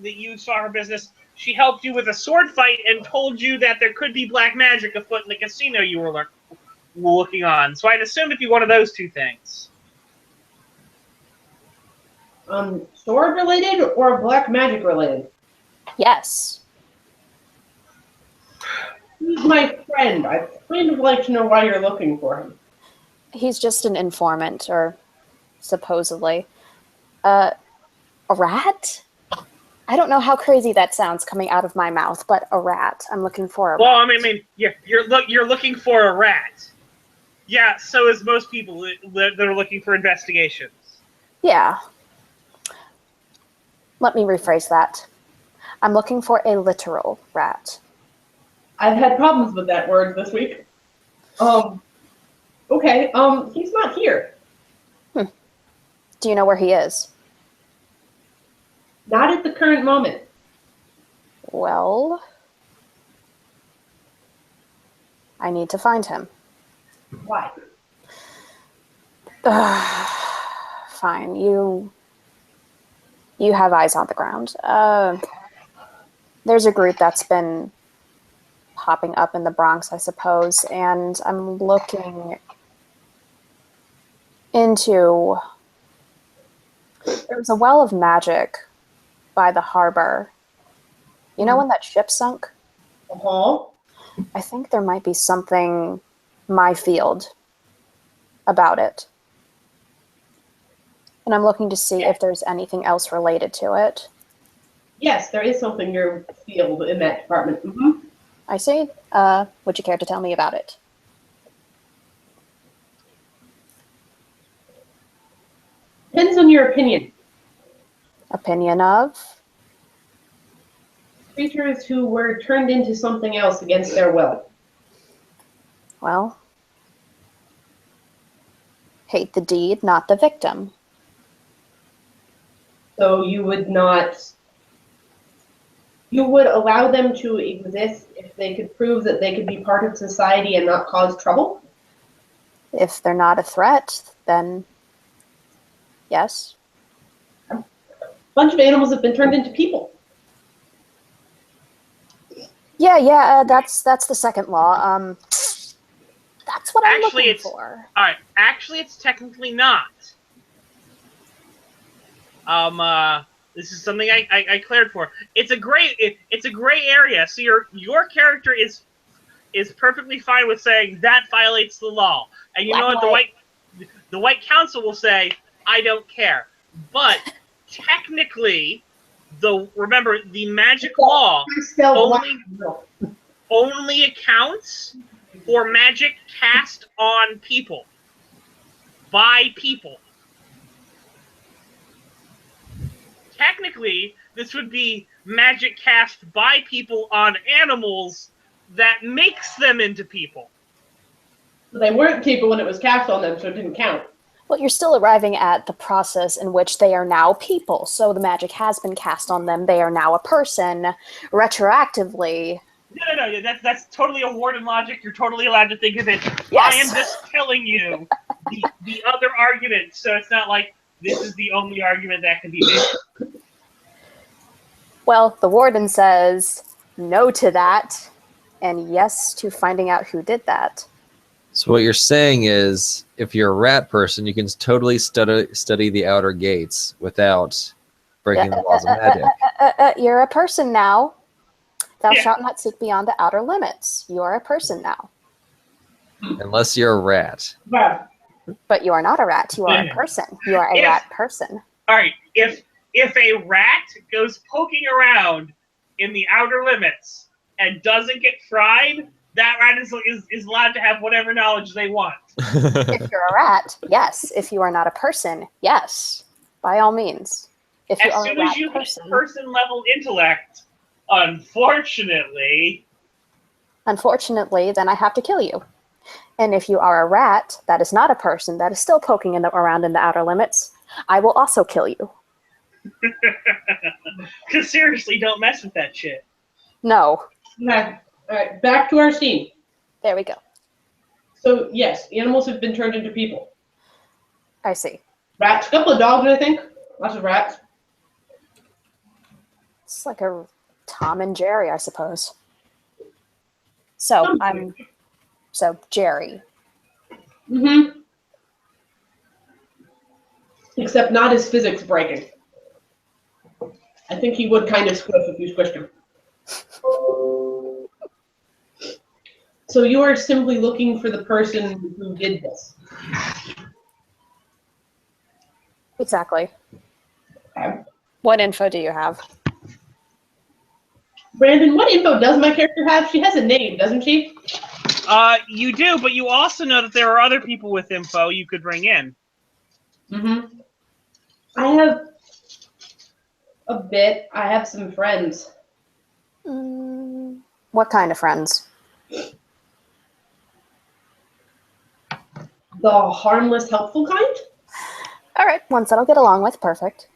you saw her business, she helped you with a sword fight and told you that there could be black magic afoot in the casino you were looking on. So I'd assume it'd be one of those two things. Sword related or black magic related? Yes. He's my friend. I'd kind of like to know why you're looking for him. He's just an informant, or supposedly. A rat? I don't know how crazy that sounds coming out of my mouth, but a rat. I'm looking for a rat. Well, I mean, you're looking for a rat. Yeah, so is most people that are looking for investigations. Yeah. Let me rephrase that. I'm looking for a literal rat. I've had problems with that word this week. Okay, he's not here. Do you know where he is? Not at the current moment. Well, I need to find him. Why? Fine, you have eyes on the ground. There's a group that's been popping up in the Bronx, I suppose, and I'm looking into... There's a well of magic by the harbor. You know when that ship sunk? Uh-huh. I think there might be something my field about it. And I'm looking to see if there's anything else related to it. Yes, there is something your field in that department. Mm-hmm. I see. Would you care to tell me about it? Depends on your opinion. Opinion of? Creatures who were turned into something else against their will. Well, hate the deed, not the victim. So you would allow them to exist if they could prove that they could be part of society and not cause trouble? If they're not a threat, then yes. A bunch of animals have been turned into people. Yeah. That's the second law. That's what I'm Actually, looking it's for. all right. Actually, it's technically not. This is something I cleared for. It's a gray area. So your character is perfectly fine with saying that violates the law, and you Black know and what white. the white council will say, I don't care. But technically, remember the magic law I spelled black. only accounts for magic cast on people by people. Technically, this would be magic cast by people on animals that makes them into people. They weren't people when it was cast on them, so it didn't count. Well, you're still arriving at the process in which they are now people. So the magic has been cast on them. They are now a person. Retroactively. No. That's totally a Warden logic. You're totally allowed to think of it. Yes. I am just telling you the other argument, so it's not like this is the only argument that can be made. Well, the warden says no to that and yes to finding out who did that. So what you're saying is, if you're a rat person, you can totally study the outer gates without breaking the laws of magic. You're a person now. Thou Yeah. shalt not seek beyond the outer limits. You are a person now. Unless you're a rat. Wow. But you are not a rat. You are a person. You are a rat person. All right, if a rat goes poking around in the outer limits and doesn't get fried, that rat is allowed to have whatever knowledge they want. If you're a rat, yes. If you are not a person, yes. By all means. If you As are soon a rat as you person, hit person level intellect, unfortunately, then I have to kill you. And if you are a rat that is not a person, that is still poking around in the outer limits, I will also kill you. because seriously, don't mess with that shit. No. Okay. All right. Back to our scene. There we go. So yes, animals have been turned into people. I see. Rats. A couple of dogs, I think. Lots of rats. It's like a Tom and Jerry, I suppose. So Jerry. Mm-hmm. Except not his physics breaking. I think he would kind of squish if you squished him. So you are simply looking for the person who did this. Exactly. Okay. What info do you have? Brandon, what info does my character have? She has a name, doesn't she? You do, but you also know that there are other people with info you could bring in. Mm-hmm. I have a bit. I have some friends. What kind of friends? The harmless, helpful kind? All right, ones that I'll get along with. Perfect.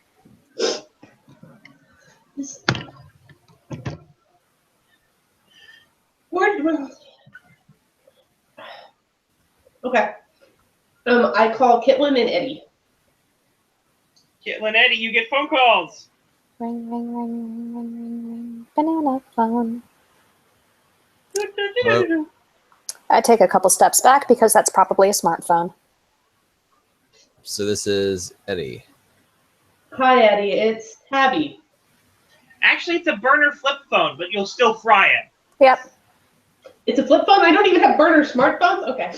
Okay. I call Kitlin and Eddie. Kitlin, Eddie, you get phone calls. Ring, ring, ring, ring, ring, ring. Banana phone. Hello? I take a couple steps back because that's probably a smartphone. So this is Eddie. Hi, Eddie. It's Tabby. Actually, it's a burner flip phone, but you'll still fry it. Yep. It's a flip phone? I don't even have burner smartphones? Okay.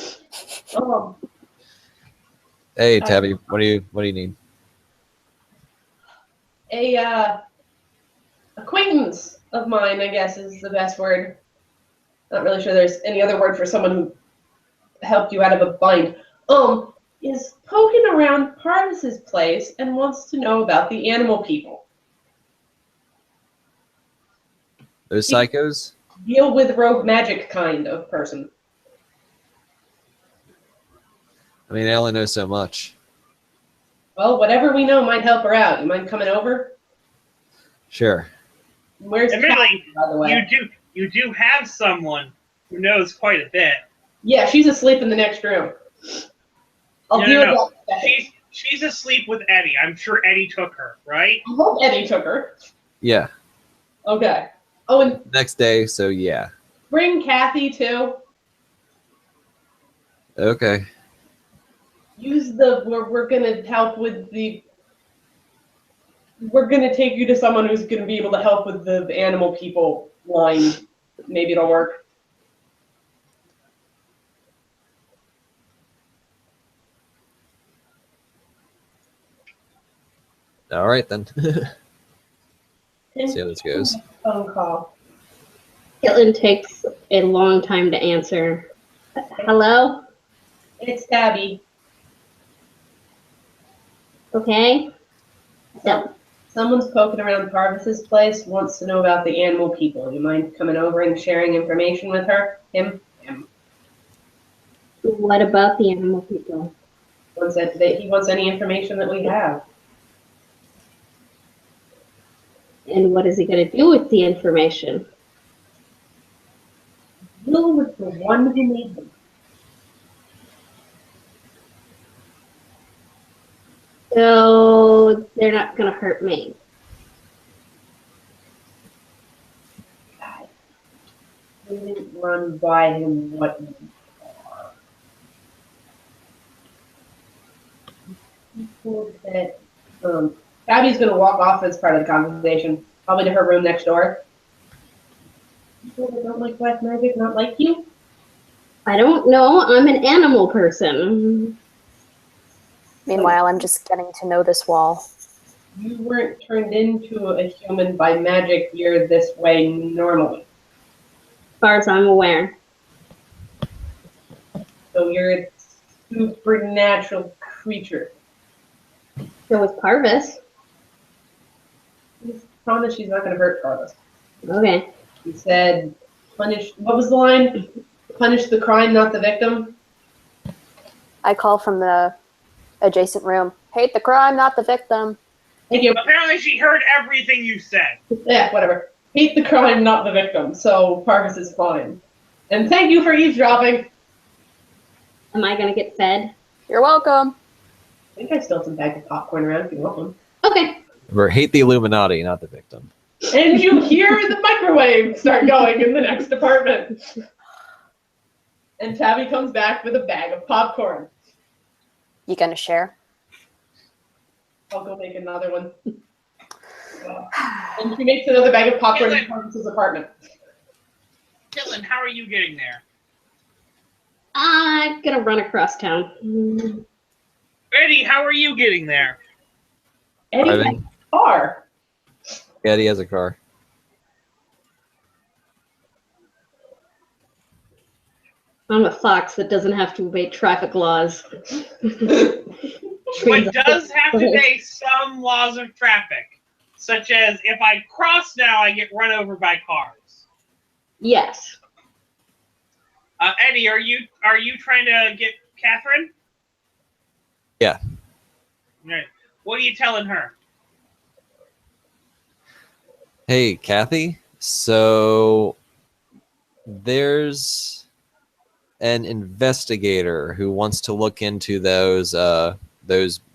Hey, Tabby, what do you need? A acquaintance of mine, I guess, is the best word. Not really sure there's any other word for someone who helped you out of a bind. Is poking around Parvis's place and wants to know about the animal people. Those psychos? Deal with rogue magic kind of person. I mean, I only know so much. Well, whatever we know might help her out. You mind coming over? Sure. Where's Admittedly, Kat, by the way? you do have someone who knows quite a bit. Yeah, she's asleep in the next room. I'll deal with that. She's asleep with Eddie. I'm sure Eddie took her, right? I hope Eddie took her. Yeah. Okay. Oh, and next day, so yeah. bring Kathy too. Okay. Use the we're gonna help with the. We're gonna take you to someone who's gonna be able to help with the animal people line. Maybe it'll work. All right then. And See how this goes. phone call. Caitlin takes a long time to answer. Hello? It's Tabby. Okay. So, Someone's poking around Parvis's place, wants to know about the animal people. You mind coming over and sharing information with her? Him? what about the animal people? He wants any information that we have. And what is he going to do with the information? Deal with the one who made them. So, they're not going to hurt me. We didn't run by him what you are. People that, Tabby's going to walk off as part of the conversation, probably to her room next door. People that don't like black magic, not like you? I don't know. I'm an animal person. Meanwhile, I'm just getting to know this wall. You weren't turned into a human by magic. You're this way normally. As far as I'm aware. So you're a supernatural creature. So is Parvis. Just promise she's not going to hurt Carlos. Okay. He said, punish, what was the line? Punish the crime, not the victim? I call from the adjacent room. Hate the crime, not the victim. Thank you. Apparently she heard everything you said. Yeah, whatever. Hate the crime, not the victim. So Parvis is fine. And thank you for eavesdropping. Am I going to get fed? You're welcome. I think I still have some bag of popcorn around if you want one. Okay. Remember, hate the Illuminati, not the victim. And you hear the microwave start going in the next apartment. And Tabby comes back with a bag of popcorn. You gonna share? I'll go make another one. And she makes another bag of popcorn in Parvis's apartment. Dylan, how are you getting there? I'm going to run across town. Eddie, how are you getting there? Eddie has Driving. a car. Eddie has a car. I'm a fox that doesn't have to obey traffic laws. What does have to obey some laws of traffic, such as if I cross now, I get run over by cars. Yes. Eddie, are you trying to get Catherine? Yeah. All right. What are you telling her? Hey, Kathy. So there's an investigator who wants to look into those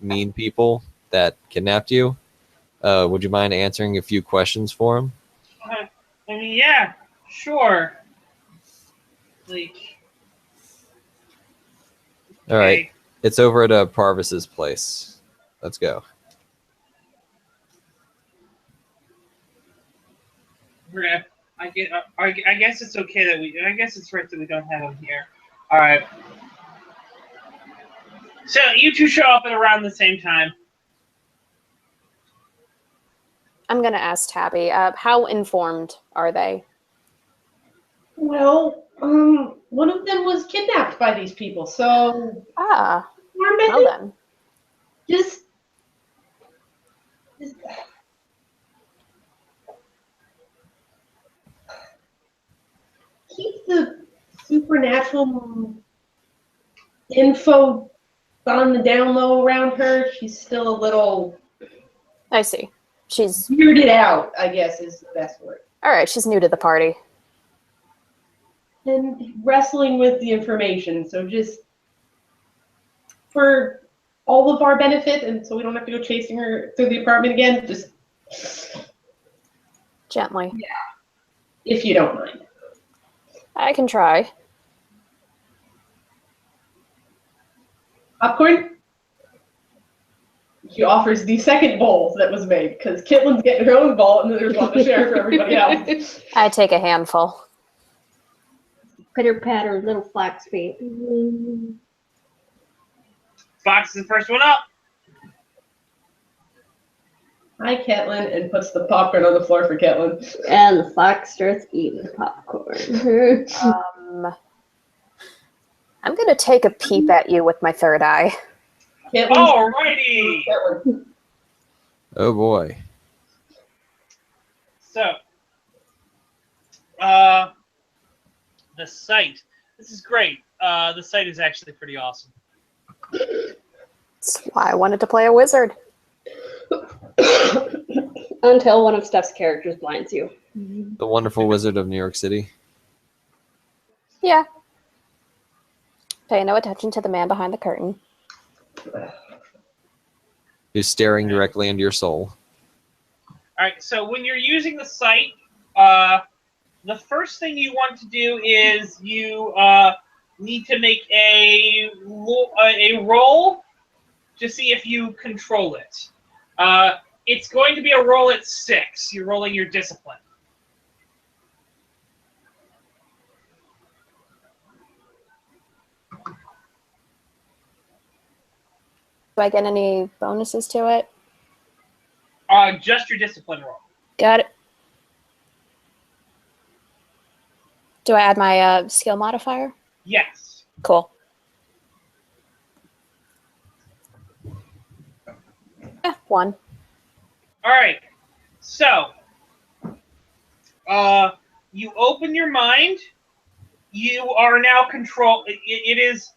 mean people that kidnapped you. Would you mind answering a few questions for him? I mean, yeah, sure. Like, All right. okay. It's over at Parvis's place. Let's go. We're gonna. I guess it's okay that we. I guess it's right that we don't have him here. All right. So you two show up at around the same time. I'm gonna ask Tabby. How informed are they? Well, one of them was kidnapped by these people, so Ah, well well then. just keep the supernatural info on the down low around her. She's still a little I see. She's weirded out, I guess is the best word. all right. She's new to the party. And wrestling with the information, so just for all of our benefit, and so we don't have to go chasing her through the apartment again, just Gently. if you don't mind. I can try. Popcorn? She offers the second bowl that was made, because Kitlin's getting her own bowl, and then there's one to share for everybody else. I take a handful. Pitter patter, little fox feet. Fox is the first one up. Hi, Ketlin, and puts the popcorn on the floor for Ketlin. And the fox starts eating the popcorn. I'm going to take a peep at you with my third eye. Alrighty. Ketlin. Oh boy. So, the site. This is great. The site is actually pretty awesome. That's why I wanted to play a wizard. Until one of Steph's characters blinds you. The Wonderful Wizard of New York City. Yeah. Pay no attention to the man behind the curtain. Who's staring directly into your soul. Alright, so when you're using the site, the first thing you want to do is you need to make a roll to see if you control it. It's going to be a roll at 6. You're rolling your discipline. Do I get any bonuses to it? Just your discipline roll. Got it. Do I add my skill modifier? Yes. Cool. Yeah, 1. Alright. So, you open your mind. You are now controlled. It is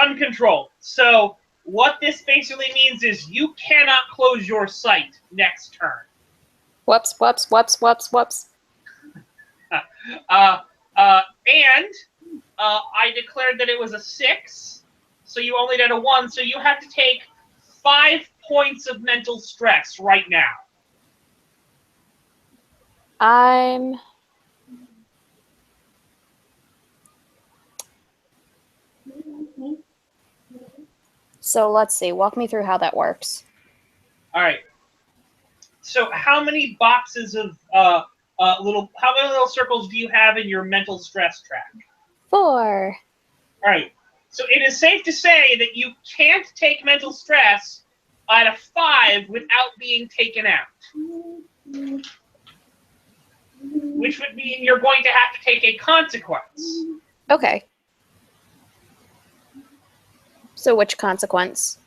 uncontrolled. So, what this basically means is you cannot close your sight next turn. Whoops, whoops, whoops, whoops, whoops. And I declared that it was a 6, so you only did a 1, so you have to take 5 points of mental stress right now. So let's see. Walk me through how that works. All right. So how many boxes of how many little circles do you have in your mental stress track? 4. All right. So it is safe to say that you can't take mental stress at a 5 without being taken out. Which would mean you're going to have to take a consequence. Okay. So which consequence?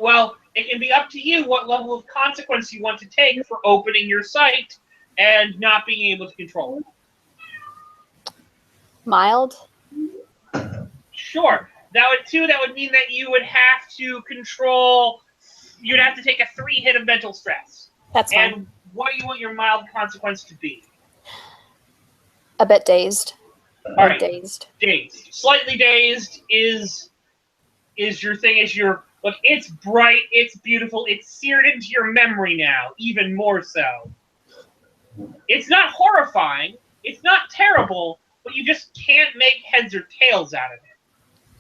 Well, it can be up to you what level of consequence you want to take for opening your sight and not being able to control it. Mild? Sure. That would mean that you would have to control. You'd have to take a 3 hit of mental stress. That's fine. And what do you want your mild consequence to be? A bit dazed. All right. Dazed. Dazed. Slightly dazed is your thing. Look, it's bright, it's beautiful, it's seared into your memory now, even more so. It's not horrifying, it's not terrible, but you just can't make heads or tails out of it.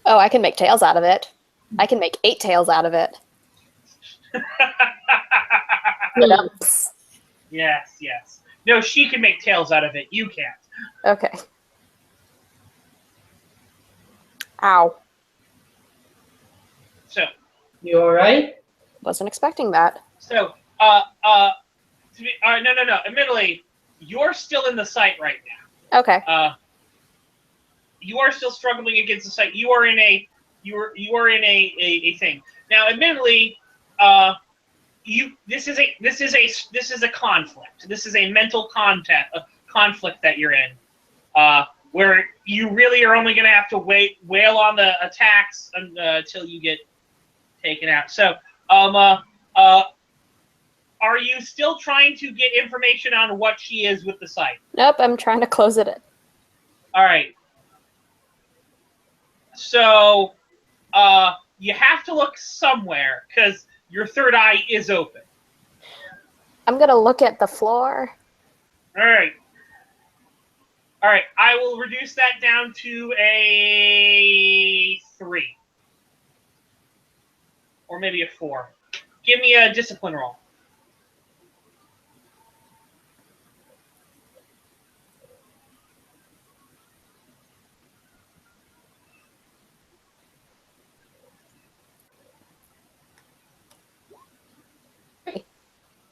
Oh, I can make tails out of it. I can make 8 tails out of it. Yes, yes. No, she can make tails out of it. You can't. Okay. Ow. So. You all right? Wasn't expecting that. So, no. Admittedly, you're still in the sight right now. Okay. You are still struggling against the sight. You are in a thing. Now, admittedly, this is a conflict. This is a mental conflict that you're in, where you really are only going to have to wail on the attacks until you get taken out. So, are you still trying to get information on what she is with the site? Nope, I'm trying to close it in. All right. So, you have to look somewhere because your third eye is open. I'm going to look at the floor. All right. All right, I will reduce that down to a 3. Or maybe a 4. Give me a discipline roll.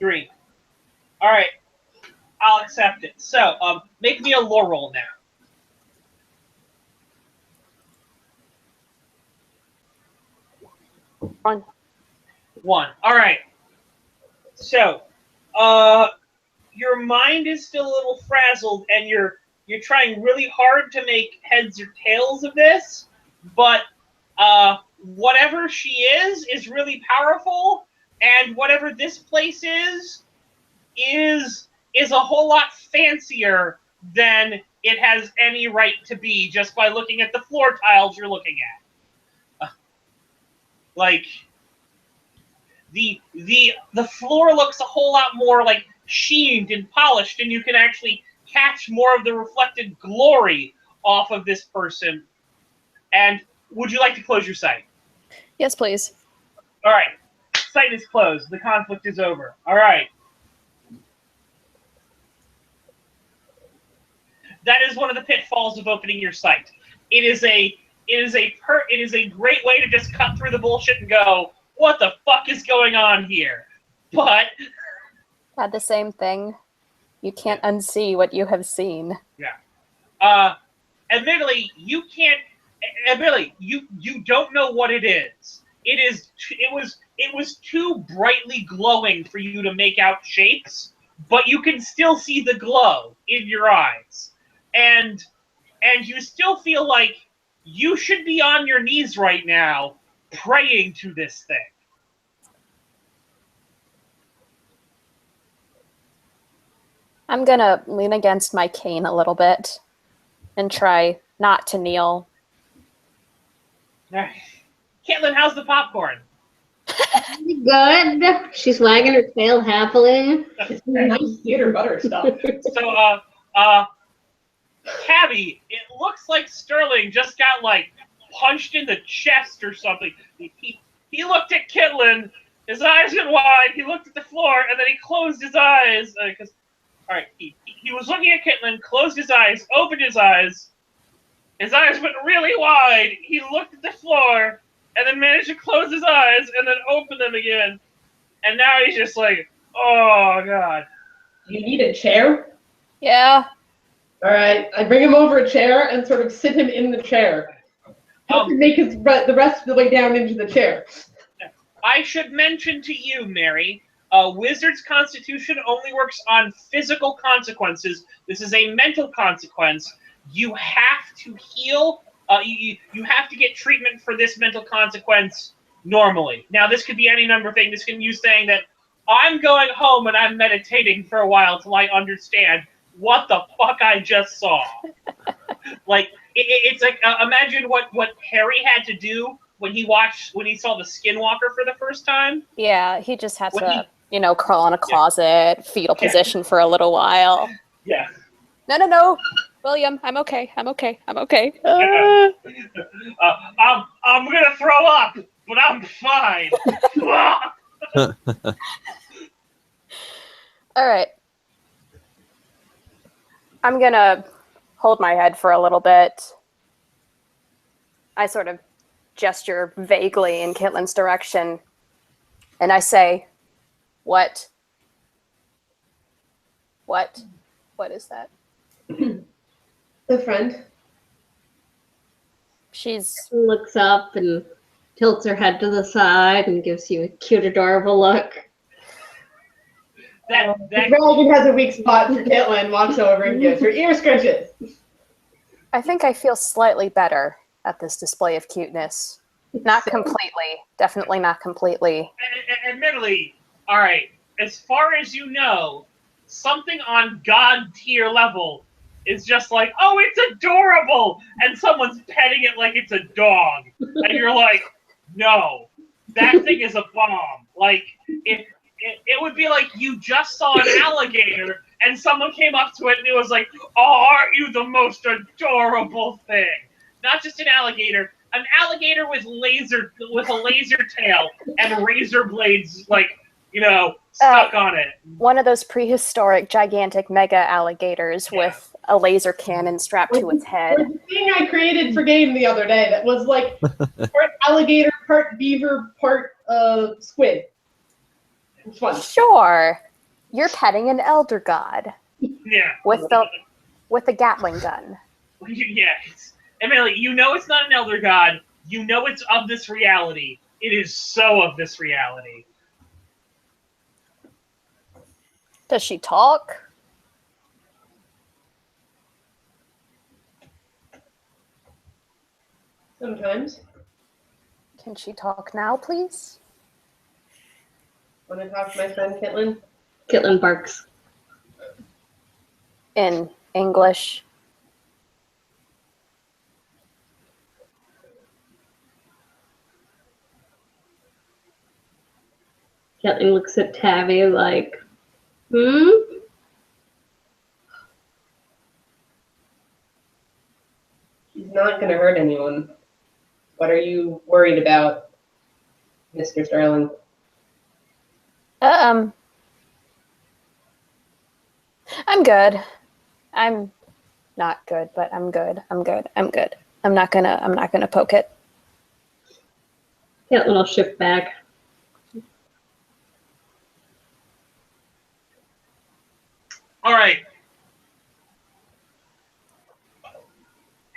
Three. All right, I'll accept it. So, make me a lore roll now. 1. 1. All right. So, your mind is still a little frazzled, and you're trying really hard to make heads or tails of this, but whatever she is really powerful, and whatever this place is a whole lot fancier than it has any right to be just by looking at the floor tiles you're looking at. Like the floor looks a whole lot more like sheened and polished, and you can actually catch more of the reflected glory off of this person. And would you like to close your sight? Yes, please. All right. Sight is closed. The conflict is over. All right. That is one of the pitfalls of opening your sight. It is a great way to just cut through the bullshit and go, what the fuck is going on here? But Had the same thing. You can't unsee what you have seen. yeah. Admittedly, you can't. Admittedly, you don't know what it is. It was too brightly glowing for you to make out shapes, but you can still see the glow in your eyes, and you still feel like you should be on your knees right now, praying to this thing. I'm gonna lean against my cane a little bit and try not to kneel. All right. Caitlin, how's the popcorn? Good. She's wagging her tail happily. It's nice theater butter stuff. So, Cabby, it looks like Sterling just got, like, punched in the chest or something. He looked at Caitlin, his eyes went wide, he looked at the floor, and then he closed his eyes. All right, he was looking at Caitlin, closed his eyes, opened his eyes went really wide, he looked at the floor, and then managed to close his eyes, and then open them again. And now he's just like, oh, God. You need a chair? Yeah. All right, I bring him over a chair and sort of sit him in the chair. Help him make the rest of the way down into the chair. I should mention to you, Mary, Wizard's Constitution only works on physical consequences. This is a mental consequence. You have to heal. You have to get treatment for this mental consequence normally. Now, this could be any number of things. This can be you saying that I'm going home and I'm meditating for a while till I understand what the fuck I just saw. Like, it's like, imagine what Harry had to do when he saw the Skinwalker for the first time. Yeah, he just had to, crawl in a closet, fetal position for a little while. Yeah. No. William, I'm okay. I'm okay. I'm gonna throw up, but I'm fine. All right. I'm gonna hold my head for a little bit. I sort of gesture vaguely in Caitlin's direction, and I say, What is that? A friend. She looks up and tilts her head to the side and gives you a cute, adorable look. That Dragon has a weak spot for Caitlin, walks over and gives her ear scratches. I think I feel slightly better at this display of cuteness. Not completely. Definitely not completely. Admittedly, all right, as far as you know, something on God tier level is just like, oh, it's adorable, and someone's petting it like it's a dog. And you're like, no, that thing is a bomb. Like, it would be like you just saw an alligator and someone came up to it and it was like, "Oh, aren't you the most adorable thing?" Not just an alligator with a laser tail and razor blades, like, stuck on it. One of those prehistoric, gigantic mega alligators with a laser cannon strapped to its head. The thing I created for game the other day that was like part alligator, part beaver, part squid. It's fun. Sure, you're petting an elder god Yeah. with a Gatling gun. Yeah. Emily, it's not an elder god. It's of this reality. It is so of this reality. Does she talk? Sometimes. Can she talk now, please? Want to talk to my friend Kitlin? Kitlin barks. In English. Kitlin looks at Tabby like, She's not going to hurt anyone. What are you worried about, Mr. Sterling? I'm good. I'm not good, but I'm good. I'm good. I'm good. I'm not gonna poke it. Kitlin will shift back. All right.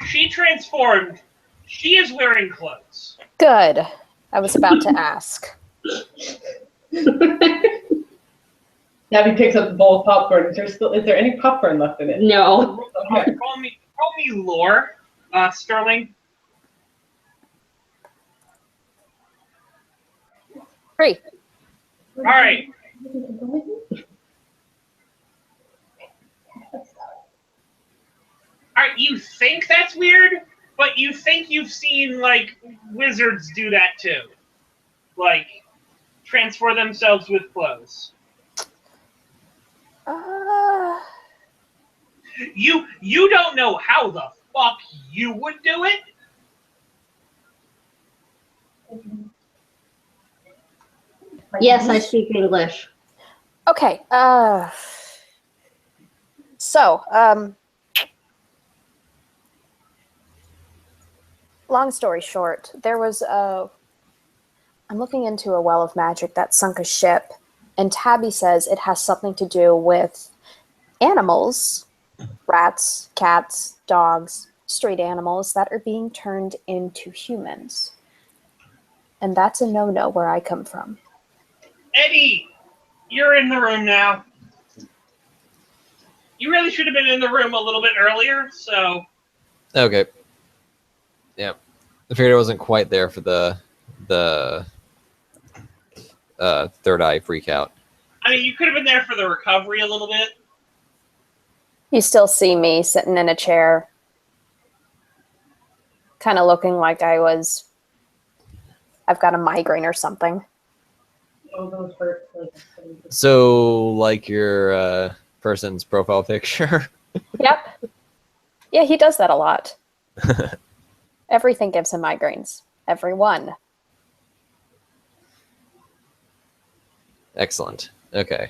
She transformed. She is wearing clothes. Good. I was about to ask. Gabby picks up the bowl of popcorn. Is there any popcorn left in it? No. Okay. Call me Lore, Sterling. 3. All right. All right. You think that's weird, but you think you've seen like wizards do that too, like transform themselves with clothes. You don't know how the fuck you would do it. Yes, I speak English. Okay. So, long story short, there was I'm looking into a well of magic that sunk a ship, and Tabby says it has something to do with animals, rats, cats, dogs, street animals that are being turned into humans. And that's a no-no where I come from. Eddie, you're in the room now. You really should have been in the room a little bit earlier, so... Okay. Yeah. I figured I wasn't quite there for the third eye freak out. I mean, you could have been there for the recovery a little bit. You still see me sitting in a chair, kind of looking like I've got a migraine or something. Oh, those hurt. So, like your person's profile picture? Yep. Yeah, he does that a lot. Everything gives him migraines. Everyone. Excellent. Okay.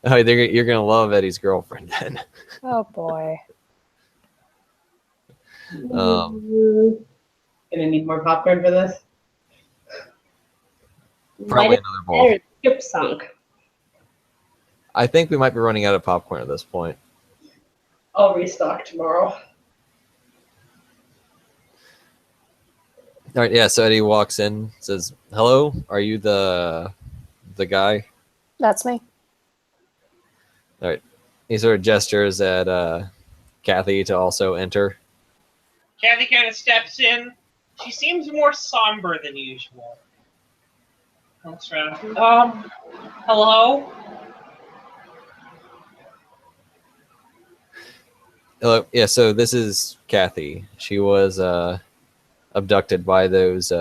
Oh, you're going to love Eddie's girlfriend then. Oh, boy. Gonna need more popcorn for this? Probably another bowl. Ship sunk. I think we might be running out of popcorn at this point. I'll restock tomorrow. All right, yeah, so Eddie walks in, says, "Hello, are you the guy?" That's me. All right. He sort of gestures at Kathy to also enter. Kathy kind of steps in. She seems more somber than usual. Looks around. Hello? Hello. Yeah, so this is Kathy. She was abducted by those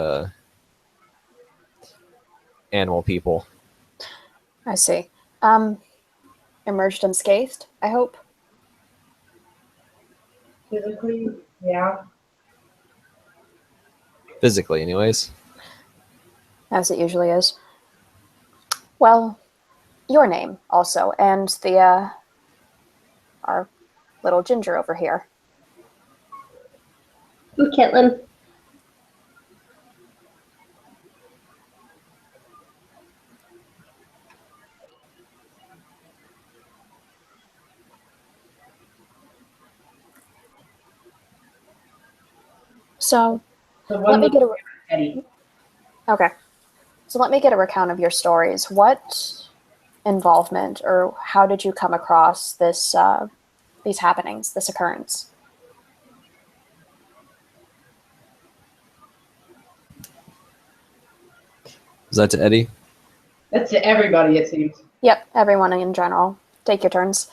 animal people. I see. emerged unscathed, I hope. Physically, yeah. Physically, anyways. As it usually is. Well, your name also, and our little ginger over here. I'm Caitlin. So, The let one me with get a... Eddie. Okay. So let me get a recount of your stories. What involvement, or how did you come across this, these happenings, this occurrence? Is that to Eddie? That's to everybody, it seems. Yep, everyone in general. Take your turns.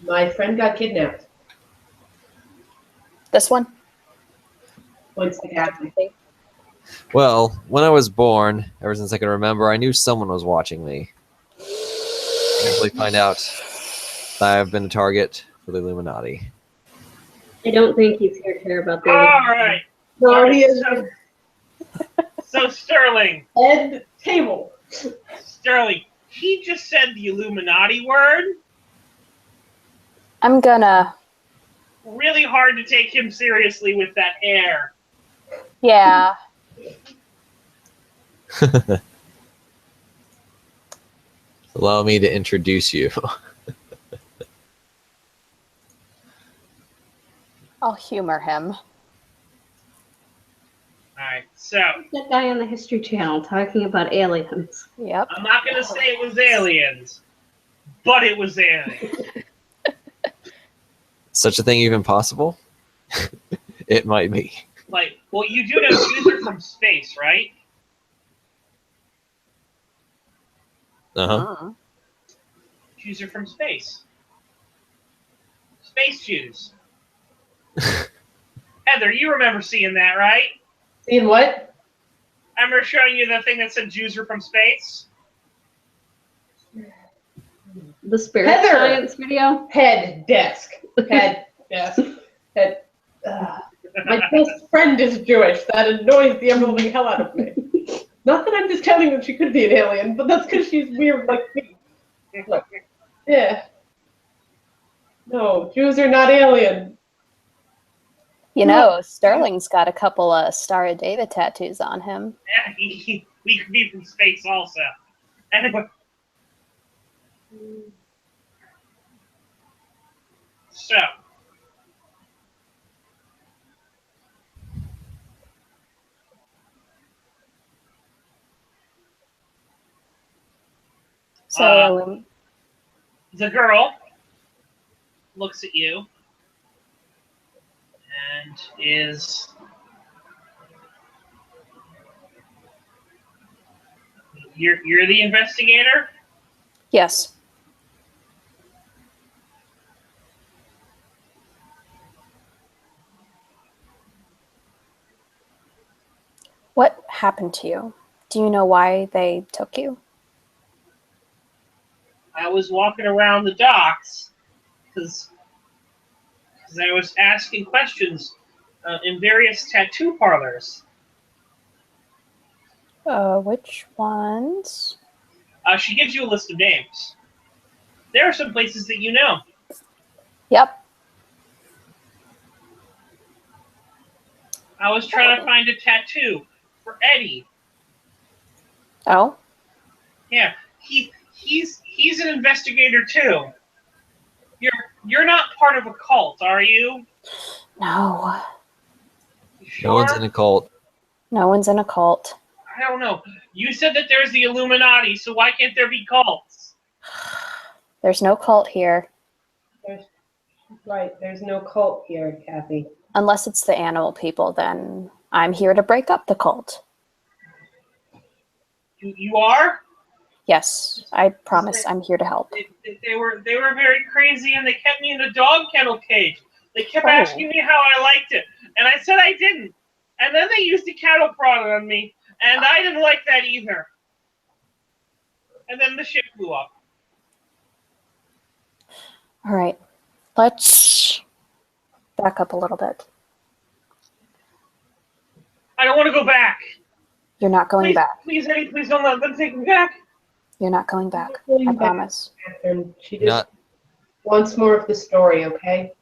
My friend got kidnapped. This one? Points to Kathy. Well, when I was born, ever since I can remember, I knew someone was watching me. Eventually find out that I've been a target for the Illuminati. I don't think he's here to hear about the. All right. No, All right, he is So Sterling, Ed Table. he just said the Illuminati word. I'm gonna... Really hard to take him seriously with that hair. Yeah. Allow me to introduce you. I'll humor him. All right, so That guy on the History Channel talking about aliens. Yep. I'm not gonna say it was aliens, but it was aliens. Such a thing even possible? It might be. Like, well, you do know Jews are from space, right? Uh-huh. Jews are from space. Space Jews. Heather, you remember seeing that, right? Seeing what? I remember showing you the thing that said Jews are from space. The spirit Heather! science video. Head desk. Head desk. Head. My best friend is Jewish. That annoys the ever-living hell out of me. Not that I'm discounting that she could be an alien, but that's because she's weird like me. Look. Yeah. No, Jews are not alien. You know, Sterling's got a couple of Star of David tattoos on him. Yeah, we could be from space also. Anyway. So. So, The girl looks at you and is you're the investigator? yes. What happened to you? Do you know why they took you? I was walking around the docks because I was asking questions in various tattoo parlors. Which ones? She gives you a list of names. There are some places that you know. Yep. I was trying to find a tattoo for Eddie. Oh? Yeah, he's an investigator too. You're not part of a cult, are you? No. You sure? No one's in a cult. No one's in a cult. I don't know. You said that there's the Illuminati, so why can't there be cults? There's no cult here. There's no cult here, Kathy. Unless it's the animal people, then I'm here to break up the cult. You are? Yes, I promise I'm here to help. They were very crazy, and they kept me in a dog kennel cage. They kept Oh. asking me how I liked it, and I said I didn't. And then they used a cattle prod on me, and I didn't like that either. And then the ship blew up. All right. Let's back up a little bit. I don't want to go back. You're not going back. Please, Eddie, please don't let them take me back. You're not going back. Going I back. promise. And she just Not wants more of the story, okay?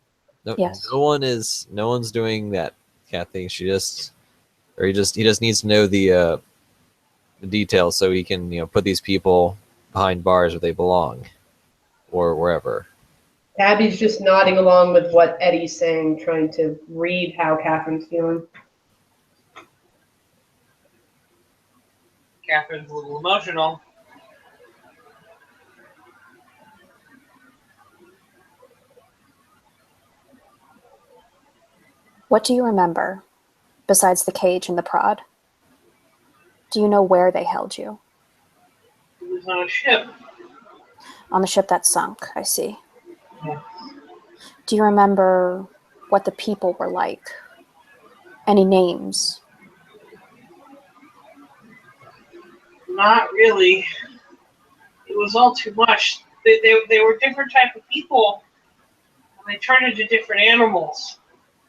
no, Yes. no one's doing that, Kathy. He just needs to know the details so he can put these people behind bars where they belong, or wherever. Abby's just nodding along with what Eddie's saying, trying to read how Catherine's feeling. Catherine's a little emotional. What do you remember, besides the cage and the prod? Do you know where they held you? It was on a ship. On the ship that sunk, I see. Yeah. Do you remember what the people were like? Any names? Not really. It was all too much. They were different type of people. And they turned into different animals.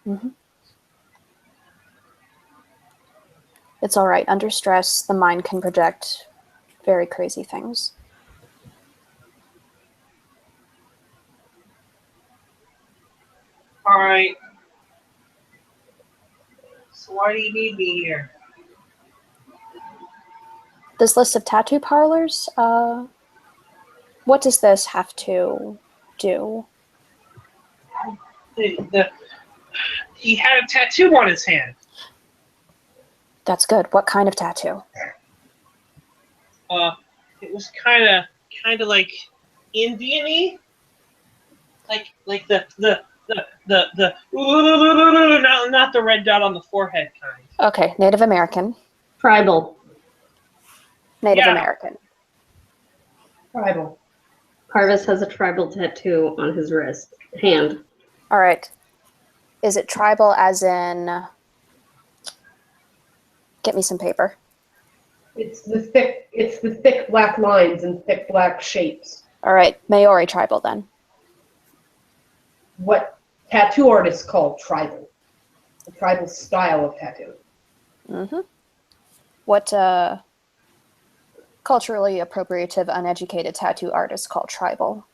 Mm-hmm. It's all right. Under stress, the mind can project very crazy things. All right. So why do you need me here? This list of tattoo parlors, what does this have to do? He had a tattoo on his hand. That's good. What kind of tattoo? It was kind of like Indian-y, like the not the red dot on the forehead kind. Okay, Native American. Tribal. Native Yeah. American. Tribal. Parvis has a tribal tattoo on his hand. All right. Is it tribal as in... Get me some paper. It's the thick black lines and thick black shapes. All right, Maori tribal then. What tattoo artists call tribal. The tribal style of tattoo. Mm-hmm. What culturally appropriative, uneducated tattoo artists call tribal?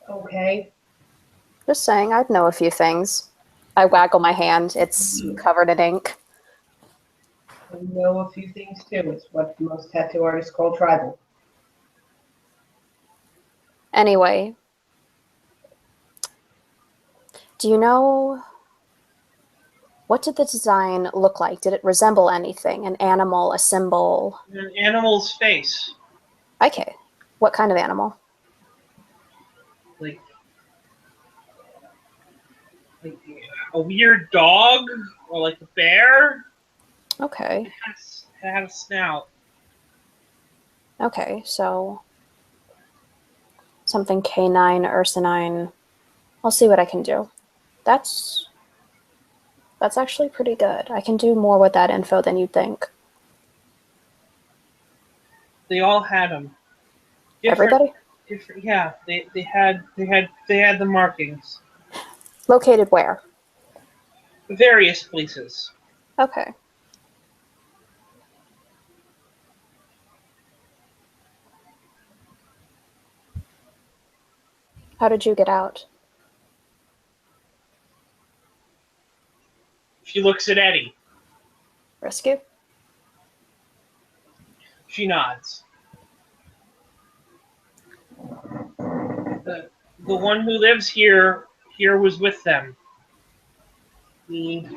Okay. Just saying, I'd know a few things. I waggle my hand. It's covered in ink. I know a few things too. It's what most tattoo artists call tribal. Anyway, do you know, what did the design look like? Did it resemble anything? An animal, a symbol? An animal's face, Okay. What kind of animal? like a weird dog or like a bear. Okay. It had a snout. Okay, so something canine, ursinine. I'll see what I can do. That's actually pretty good. I can do more with that info than you'd think. They all had them. Everybody? Different, yeah. They had the markings. Located where? Various places. Okay. How did you get out? She looks at Eddie. Rescue? She nods. The one who lives here was with them. He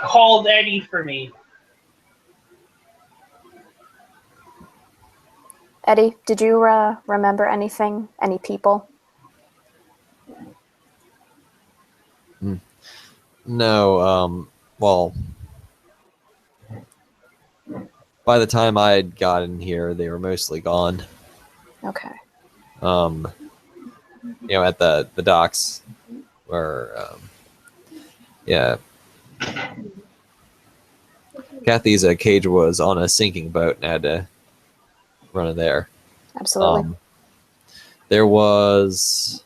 called Eddie for me. Eddie, did you remember anything? Any people? No, well, by the time I had gotten here, they were mostly gone. Okay. At the docks, where, yeah. Kathy's cage was on a sinking boat and had to running there. Absolutely. There was,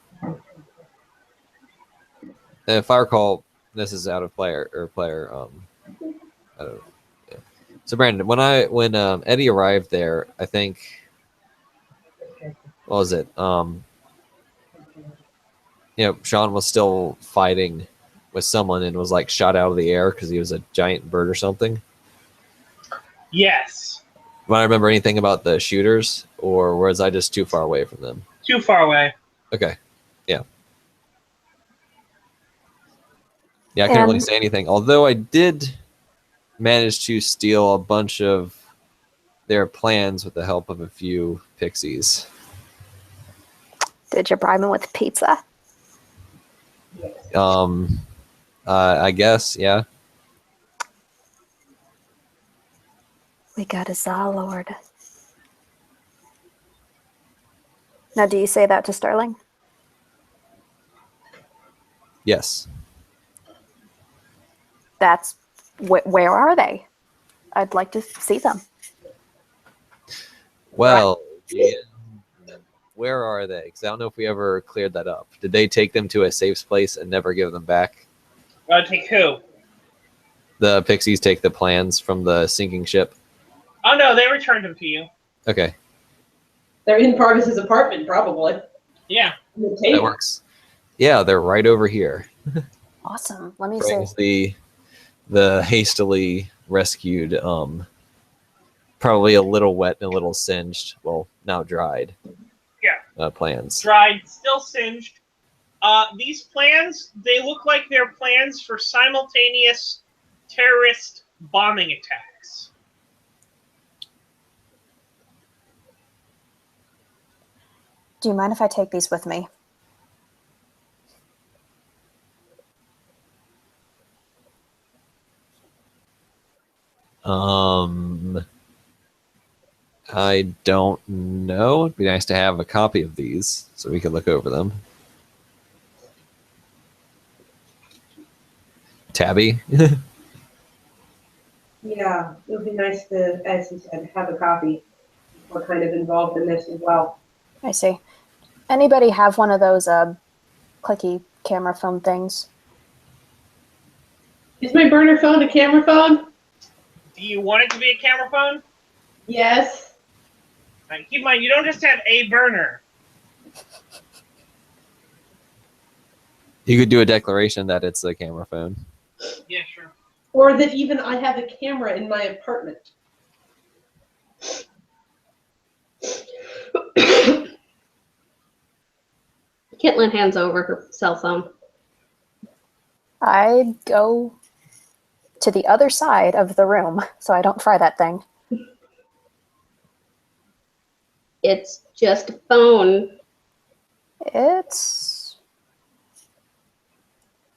if I recall, this is out of player. I don't know. Yeah. So Brandon, when Eddie arrived there, I think, what was it? Sean was still fighting with someone and was like shot out of the air because he was a giant bird or something. Yes. Do I remember anything about the shooters, or was I just too far away from them? Too far away. Okay. Yeah. Yeah, I couldn't really say anything. Although I did manage to steal a bunch of their plans with the help of a few pixies. Did you bribe him with pizza? I guess, yeah. We got a Zalord. Now, do you say that to Sterling? Yes. That's where are they? I'd like to see them. Well, yeah, where are they? Because I don't know if we ever cleared that up. Did they take them to a safe place and never give them back? Take who? The pixies take the plans from the sinking ship. Oh no, they returned them to you. Okay. They're in Parvis's apartment, probably. Yeah. That works. Yeah, they're right over here. Awesome. Let me Brings see. the hastily rescued, probably a little wet and a little singed, well, now dried. Yeah. Plans. Dried, still singed. These plans, they look like they're plans for simultaneous terrorist bombing attacks. Do you mind if I take these with me? I don't know. It'd be nice to have a copy of these so we could look over them. Tabby? Yeah, it would be nice to, as you said, have a copy. We're kind of involved in this as well. I see. Anybody have one of those clicky camera phone things? Is my burner phone a camera phone? Do you want it to be a camera phone? Yes. Keep in mind, you don't just have a burner. You could do a declaration that it's a camera phone. Yeah, sure. Or that even I have a camera in my apartment. Kitlin hands over her cell phone. I go to the other side of the room so I don't fry that thing. It's just a phone.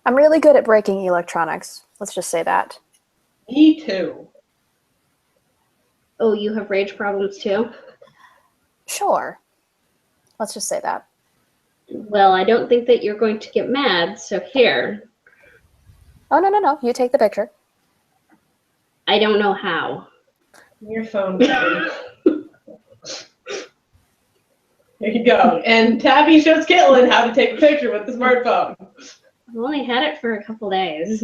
I'm really good at breaking electronics. Let's just say that. Me too. Oh, you have rage problems too? Sure. Let's just say that. Well, I don't think that you're going to get mad, so here. Oh, no. You take the picture. I don't know how. Your phone. There you go. And Tabby shows Caitlin how to take a picture with the smartphone. I've only had it for a couple days.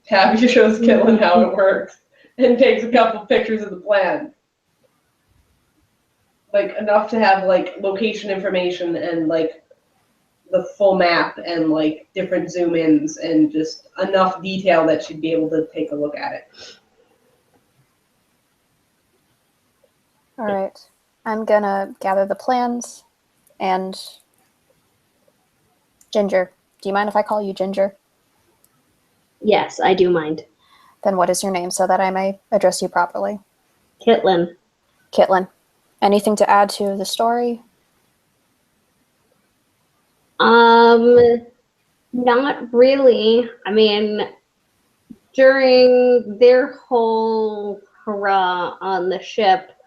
Tabby shows Caitlin how it works and takes a couple pictures of the plan. Like enough to have like location information and like the full map and like different zoom ins and just enough detail that she'd be able to take a look at it. All right. I'm gonna gather the plans and Ginger. Do you mind if I call you Ginger? Yes, I do mind. Then what is your name so that I may address you properly? Kitlin. Kitlin. Anything to add to the story? Not really. I mean, during their whole hurrah on the ship,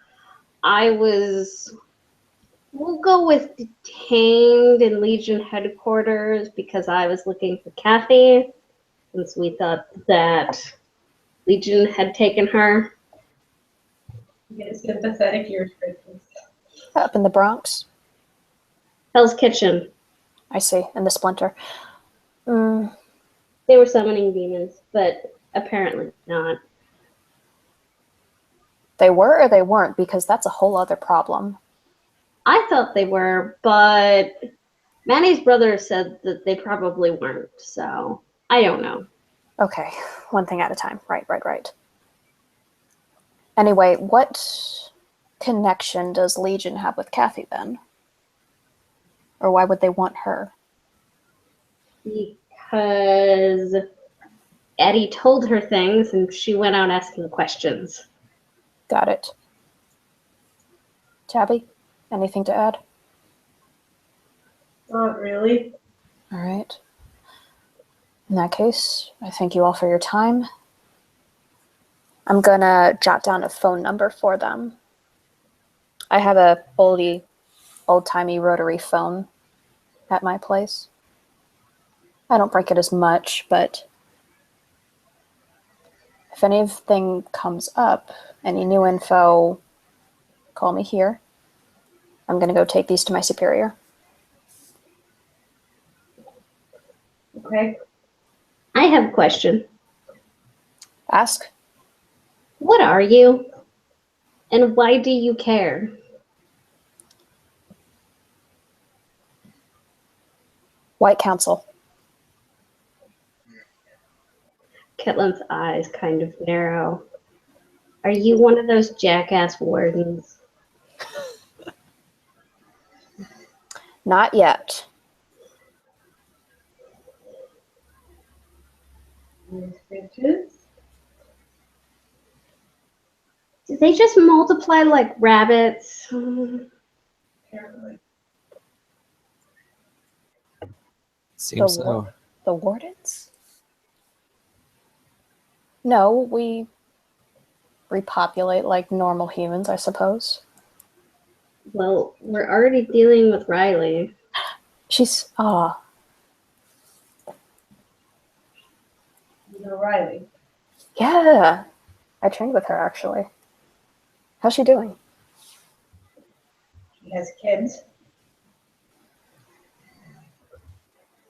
we'll go with detained in Legion headquarters because I was looking for Kathy, since we thought that Legion had taken her. Get a sympathetic ears, Christmas. Up in the Bronx. Hell's Kitchen. I see, in the Splinter. Mm, They were summoning demons, but apparently not. they were or they weren't, because that's a whole other problem. I thought they were, but Manny's brother said that they probably weren't, so I don't know. Okay, one thing at a time. Right. Anyway, what connection does Legion have with Kathy then? Or why would they want her? Because Eddie told her things and she went out asking questions. Got it. Tabby, anything to add? Not really. All right. In that case, I thank you all for your time. I'm gonna jot down a phone number for them. I have a old-timey rotary phone at my place. I don't break it as much, but if anything comes up, any new info, call me here. I'm gonna go take these to my superior. Okay. I have a question. Ask. What are you? And why do you care? White Council. Kitlin's eyes kind of narrow. Are you one of those jackass wardens? Not yet. Bitches. Do they just multiply like rabbits? Apparently. Seems so. The wardens? No, we repopulate like normal humans, I suppose. Well, we're already dealing with Riley. She's You know Riley. yeah. I trained with her actually. How's she doing? She has kids.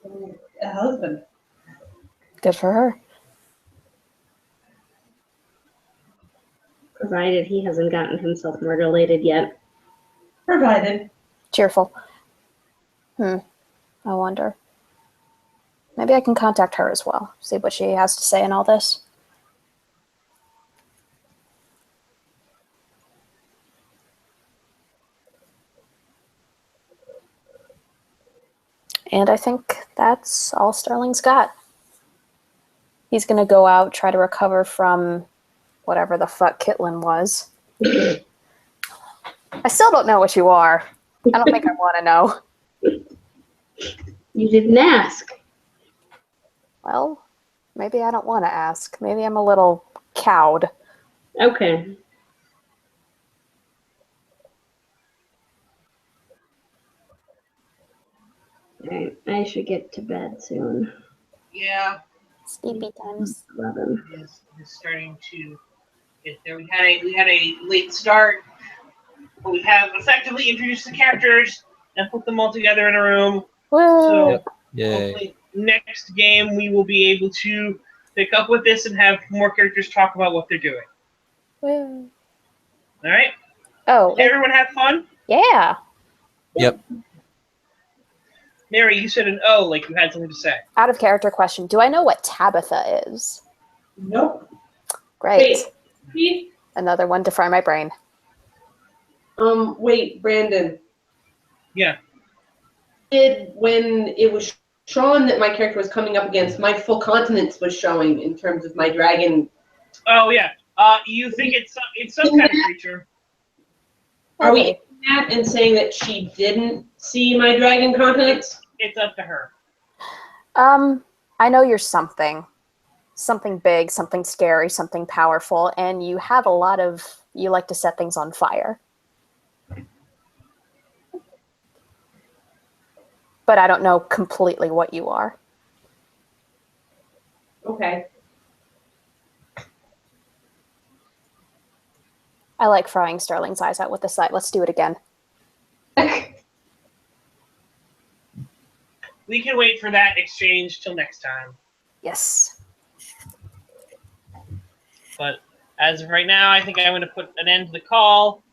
And a husband. Good for her. Provided he hasn't gotten himself murder-related yet. Provided. Cheerful. I wonder. Maybe I can contact her as well. See what she has to say in all this. And I think that's all Sterling's got. He's gonna go out, try to recover from whatever the fuck Kitlin was. I still don't know what you are. I don't think I want to know. You didn't ask. Well, maybe I don't want to ask. Maybe I'm a little cowed. Okay. Alright, I should get to bed soon. Yeah, Sleepy times. 11. it's starting to get there. We had a late start, but we have effectively introduced the characters and put them all together in a room. Woo! So Yay. hopefully next game we will be able to pick up with this and have more characters talk about what they're doing. Woo. All right? Oh, Did everyone have fun? yeah. Yep. Mary, you said an O like you had something to say. Out of character question. Do I know what Tabitha is? Nope. Great. Wait. Another one to fry my brain. Wait, Brandon. Yeah. When it was shown that my character was coming up against, my full continence was showing in terms of my dragon. Oh yeah. You think it's some kind of creature? Are we in that and saying that she didn't see my dragon continence? It's up to her. I know you're something. Something big, something scary, something powerful, and you have a lot of, you like to set things on fire. But I don't know completely what you are. Okay. I like frying Sterling's eyes out with the sight. Let's do it again. We can wait for that exchange till next time. Yes. But as of right now, I think I'm going to put an end to the call,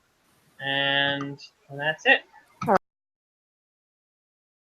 and that's it.